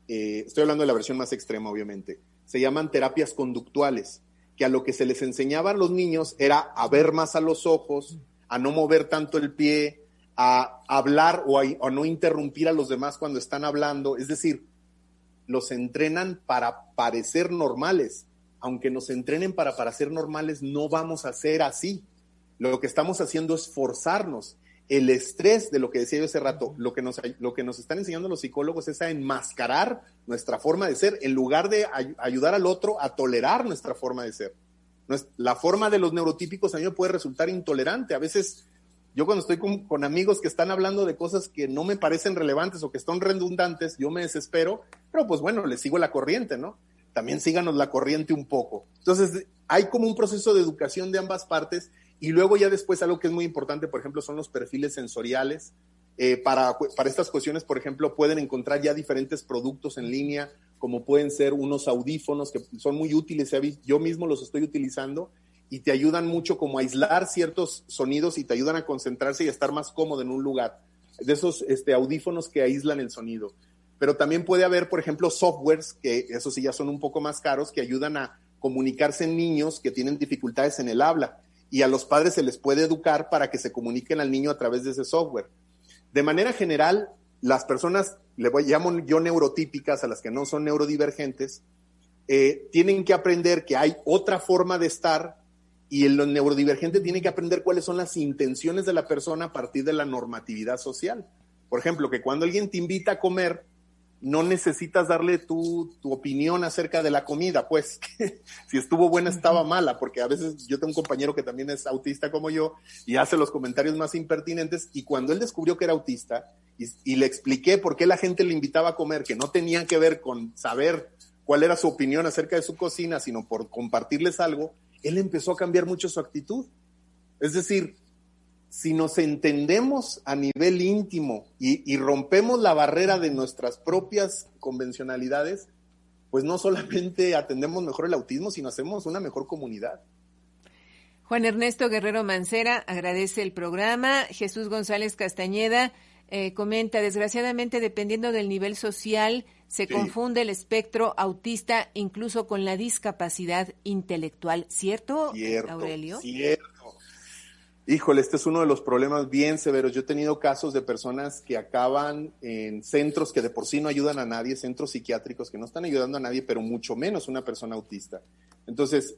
estoy hablando de la versión más extrema, obviamente, se llaman terapias conductuales, que a lo que se les enseñaba a los niños era a ver más a los ojos, a no mover tanto el pie, a hablar o a no interrumpir a los demás cuando están hablando. Es decir, los entrenan para parecer normales. Aunque nos entrenen para parecer normales, no vamos a ser así. Lo que estamos haciendo es forzarnos. El estrés, de lo que decía yo hace rato, lo que nos están enseñando los psicólogos es a enmascarar nuestra forma de ser, en lugar de ayudar al otro a tolerar nuestra forma de ser. La forma de los neurotípicos a mí me puede resultar intolerante. A veces, yo cuando estoy con amigos que están hablando de cosas que no me parecen relevantes o que están redundantes, yo me desespero, pero pues bueno, les sigo la corriente, ¿no? También síganos la corriente un poco. Entonces, hay como un proceso de educación de ambas partes. Y luego ya después algo que es muy importante, por ejemplo, son los perfiles sensoriales. Para estas cuestiones, por ejemplo, pueden encontrar ya diferentes productos en línea, como pueden ser unos audífonos que son muy útiles. Yo mismo los estoy utilizando y te ayudan mucho como a aislar ciertos sonidos y te ayudan a concentrarse y a estar más cómodo en un lugar. De esos audífonos que aíslan el sonido. Pero también puede haber, por ejemplo, softwares, que eso sí ya son un poco más caros, que ayudan a comunicarse en niños que tienen dificultades en el habla. Y a los padres se les puede educar para que se comuniquen al niño a través de ese software. De manera general, las personas, llamo yo neurotípicas, a las que no son neurodivergentes, tienen que aprender que hay otra forma de estar, y el neurodivergente tiene que aprender cuáles son las intenciones de la persona a partir de la normatividad social. Por ejemplo, que cuando alguien te invita a comer, no necesitas darle tu opinión acerca de la comida, pues, si estuvo buena, estaba mala, porque a veces yo tengo un compañero que también es autista como yo y hace los comentarios más impertinentes, y cuando él descubrió que era autista y le expliqué por qué la gente le invitaba a comer, que no tenían que ver con saber cuál era su opinión acerca de su cocina, sino por compartirles algo, él empezó a cambiar mucho su actitud. Es decir, si nos entendemos a nivel íntimo y rompemos la barrera de nuestras propias convencionalidades, pues no solamente atendemos mejor el autismo, sino hacemos una mejor comunidad. Juan Ernesto Guerrero Mancera agradece el programa. Jesús González Castañeda comenta, desgraciadamente, dependiendo del nivel social, se confunde el espectro autista incluso con la discapacidad intelectual. ¿Cierto, Aurelio? Cierto. Híjole, este es uno de los problemas bien severos. Yo he tenido casos de personas que acaban en centros que de por sí no ayudan a nadie, centros psiquiátricos que no están ayudando a nadie, pero mucho menos una persona autista. Entonces,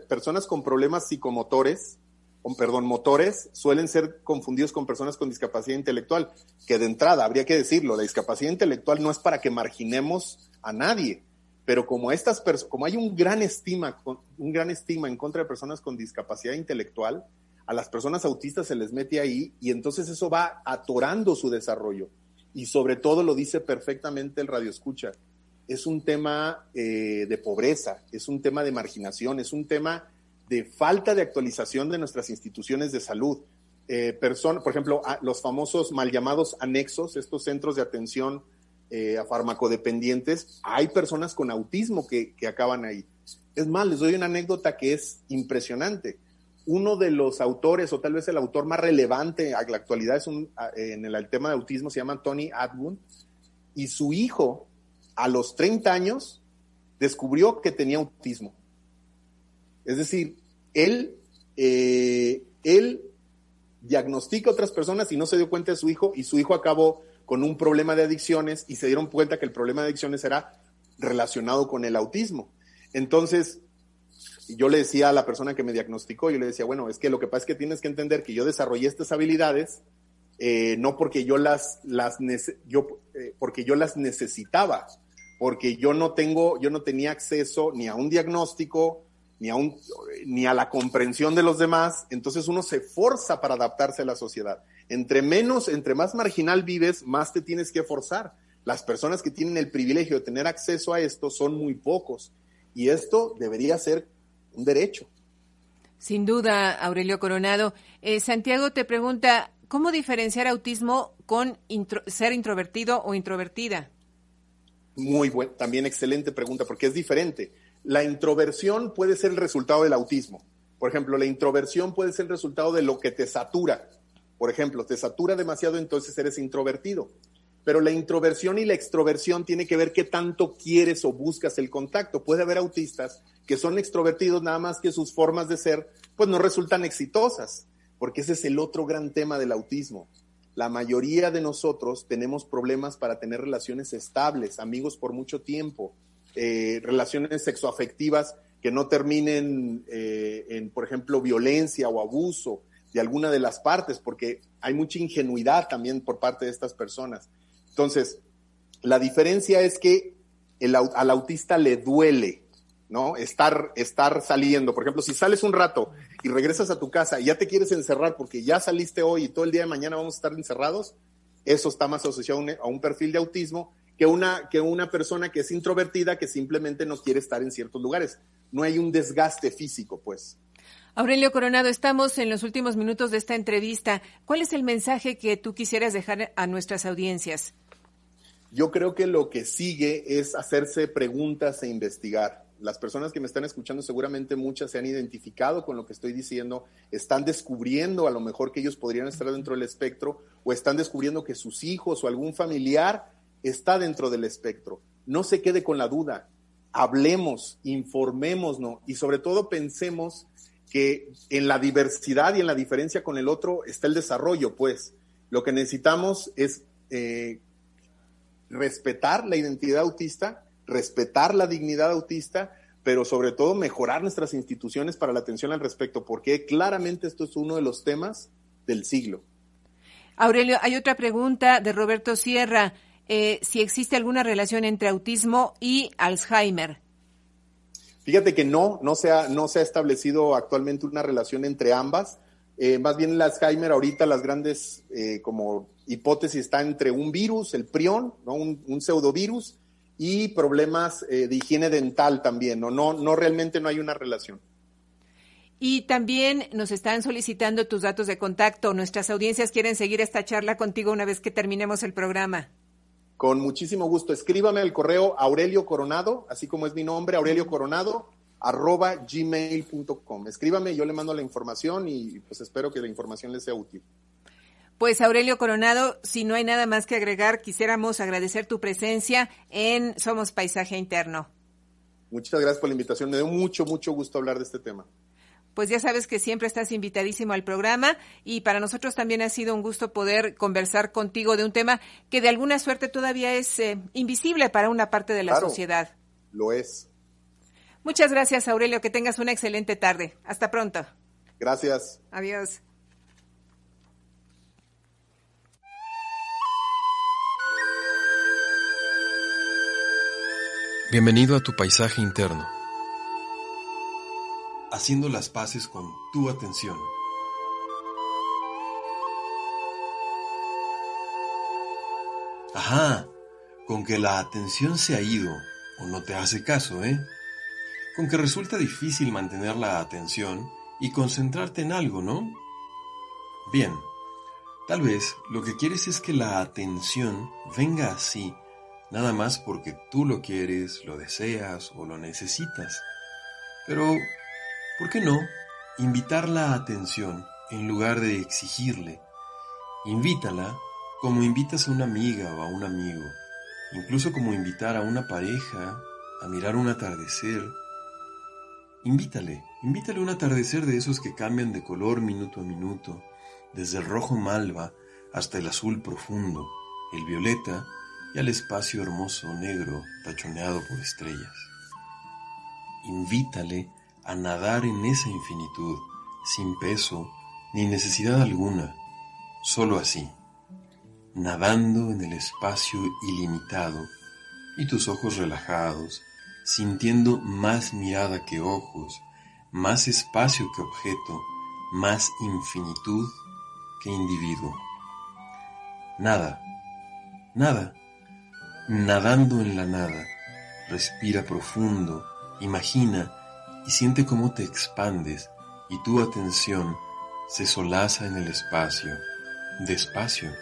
personas con problemas psicomotores, motores, suelen ser confundidos con personas con discapacidad intelectual, que de entrada, habría que decirlo, la discapacidad intelectual no es para que marginemos a nadie, pero como hay un gran estigma en contra de personas con discapacidad intelectual, a las personas autistas se les mete ahí y entonces eso va atorando su desarrollo. Y sobre todo, lo dice perfectamente el radioescucha, es un tema de pobreza, es un tema de marginación, es un tema de falta de actualización de nuestras instituciones de salud. Por ejemplo, los famosos mal llamados anexos, estos centros de atención a farmacodependientes, hay personas con autismo que acaban ahí. Es más, les doy una anécdota que es impresionante. uno de los autores, o tal vez el autor más relevante a la actualidad en el tema de autismo, se llama Tony Attwood, y su hijo, a los 30 años, descubrió que tenía autismo. Es decir, él diagnostica a otras personas y no se dio cuenta de su hijo, y su hijo acabó con un problema de adicciones y se dieron cuenta que el problema de adicciones era relacionado con el autismo. Entonces, yo le decía a la persona que me diagnosticó, yo le decía, bueno, es que lo que pasa es que tienes que entender que yo desarrollé estas habilidades no porque yo las necesitaba, porque yo no tenía acceso ni a un diagnóstico, ni a la comprensión de los demás. Entonces uno se forza para adaptarse a la sociedad. Entre más marginal vives, más te tienes que forzar. Las personas que tienen el privilegio de tener acceso a esto son muy pocos, y esto debería ser un derecho. Sin duda, Aurelio Coronado. Santiago te pregunta, ¿cómo diferenciar autismo con ser introvertido o introvertida? Muy buena, también excelente pregunta, porque es diferente. La introversión puede ser el resultado del autismo. Por ejemplo, la introversión puede ser el resultado de lo que te satura. Por ejemplo, te satura demasiado, entonces eres introvertido. Pero la introversión y la extroversión tiene que ver qué tanto quieres o buscas el contacto. Puede haber autistas que son extrovertidos, nada más que sus formas de ser pues no resultan exitosas, porque ese es el otro gran tema del autismo. La mayoría de nosotros tenemos problemas para tener relaciones estables, amigos por mucho tiempo, relaciones sexoafectivas que no terminen en, por ejemplo, violencia o abuso de alguna de las partes, porque hay mucha ingenuidad también por parte de estas personas. Entonces, la diferencia es que al autista le duele, ¿no? Estar saliendo. Por ejemplo, si sales un rato y regresas a tu casa y ya te quieres encerrar porque ya saliste hoy y todo el día de mañana vamos a estar encerrados, eso está más asociado a un perfil de autismo que una persona que es introvertida, que simplemente no quiere estar en ciertos lugares. No hay un desgaste físico, pues. Aurelio Coronado, estamos en los últimos minutos de esta entrevista. ¿Cuál es el mensaje que tú quisieras dejar a nuestras audiencias? Yo creo que lo que sigue es hacerse preguntas e investigar. Las personas que me están escuchando, seguramente muchas se han identificado con lo que estoy diciendo, están descubriendo a lo mejor que ellos podrían estar dentro del espectro, o están descubriendo que sus hijos o algún familiar está dentro del espectro. No se quede con la duda, hablemos, informémonos, y sobre todo pensemos que en la diversidad y en la diferencia con el otro está el desarrollo, pues. Lo que necesitamos es respetar la identidad autista, respetar la dignidad autista, pero sobre todo mejorar nuestras instituciones para la atención al respecto, porque claramente esto es uno de los temas del siglo. Aurelio, hay otra pregunta de Roberto Sierra, si existe alguna relación entre autismo y Alzheimer. Fíjate que no se ha establecido actualmente una relación entre ambas. Más bien el Alzheimer, ahorita las grandes como hipótesis están entre un virus, el prión, ¿no? un pseudovirus, y problemas de higiene dental también. No realmente no hay una relación. Y también nos están solicitando tus datos de contacto. Nuestras audiencias quieren seguir esta charla contigo una vez que terminemos el programa. Con muchísimo gusto. Escríbame al correo Aurelio Coronado, así como es mi nombre, aureliocoronado@gmail.com. Escríbame, yo le mando la información y pues espero que la información les sea útil. Pues Aurelio Coronado, si no hay nada más que agregar, quisiéramos agradecer tu presencia en Somos Paisaje Interno. Muchas gracias por la invitación. Me dio mucho gusto hablar de este tema. Pues ya sabes que siempre estás invitadísimo al programa y para nosotros también ha sido un gusto poder conversar contigo de un tema que de alguna suerte todavía es invisible para una parte de la sociedad. Lo es. Muchas gracias, Aurelio. Que tengas una excelente tarde. Hasta pronto. Gracias. Adiós. Bienvenido a tu paisaje interno. Haciendo las paces con tu atención. Ajá, con que la atención se ha ido o no te hace caso, ¿eh? Con que resulta difícil mantener la atención y concentrarte en algo, ¿no? Bien, tal vez lo que quieres es que la atención venga así, nada más porque tú lo quieres, lo deseas o lo necesitas. Pero ¿por qué no? invitar la atención en lugar de exigirle. Invítala como invitas a una amiga o a un amigo, incluso como invitar a una pareja a mirar un atardecer. Invítale un atardecer de esos que cambian de color minuto a minuto, desde el rojo malva hasta el azul profundo, el violeta y al espacio hermoso negro tachoneado por estrellas. Invítale a nadar en esa infinitud, sin peso ni necesidad alguna, solo así, nadando en el espacio ilimitado y tus ojos relajados, sintiendo más mirada que ojos, más espacio que objeto, más infinitud que individuo. Nada, nadando en la nada, respira profundo, imagina y siente cómo te expandes y tu atención se solaza en el espacio, despacio.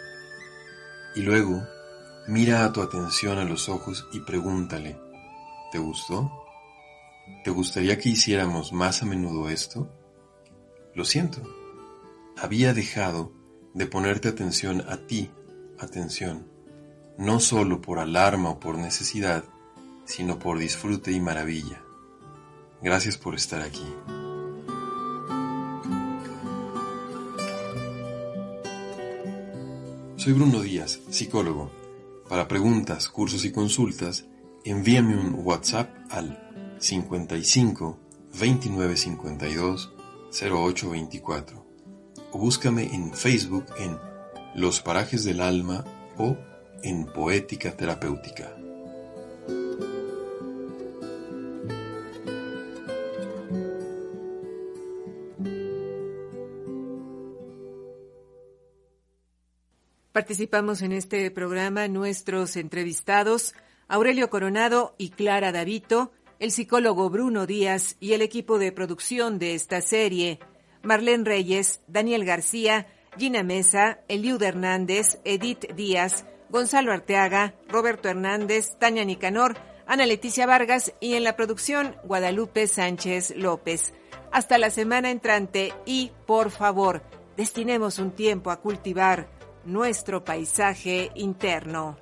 Y luego, mira a tu atención a los ojos y pregúntale, ¿te gustó? ¿Te gustaría que hiciéramos más a menudo esto? Lo siento, había dejado de ponerte atención a ti, no solo por alarma o por necesidad, sino por disfrute y maravilla. Gracias por estar aquí. Soy Bruno Díaz, psicólogo. Para preguntas, cursos y consultas, envíame un WhatsApp al 55 29 52 08 24 o búscame en Facebook en Los Parajes del Alma o en Poética Terapéutica. Participamos en este programa nuestros entrevistados Aurelio Coronado y Clara Davito, el psicólogo Bruno Díaz y el equipo de producción de esta serie, Marlene Reyes, Daniel García, Gina Mesa, Eliud Hernández, Edith Díaz, Gonzalo Arteaga, Roberto Hernández, Tania Nicanor, Ana Leticia Vargas y en la producción Guadalupe Sánchez López. Hasta la semana entrante y, por favor, destinemos un tiempo a cultivar nuestro paisaje interno.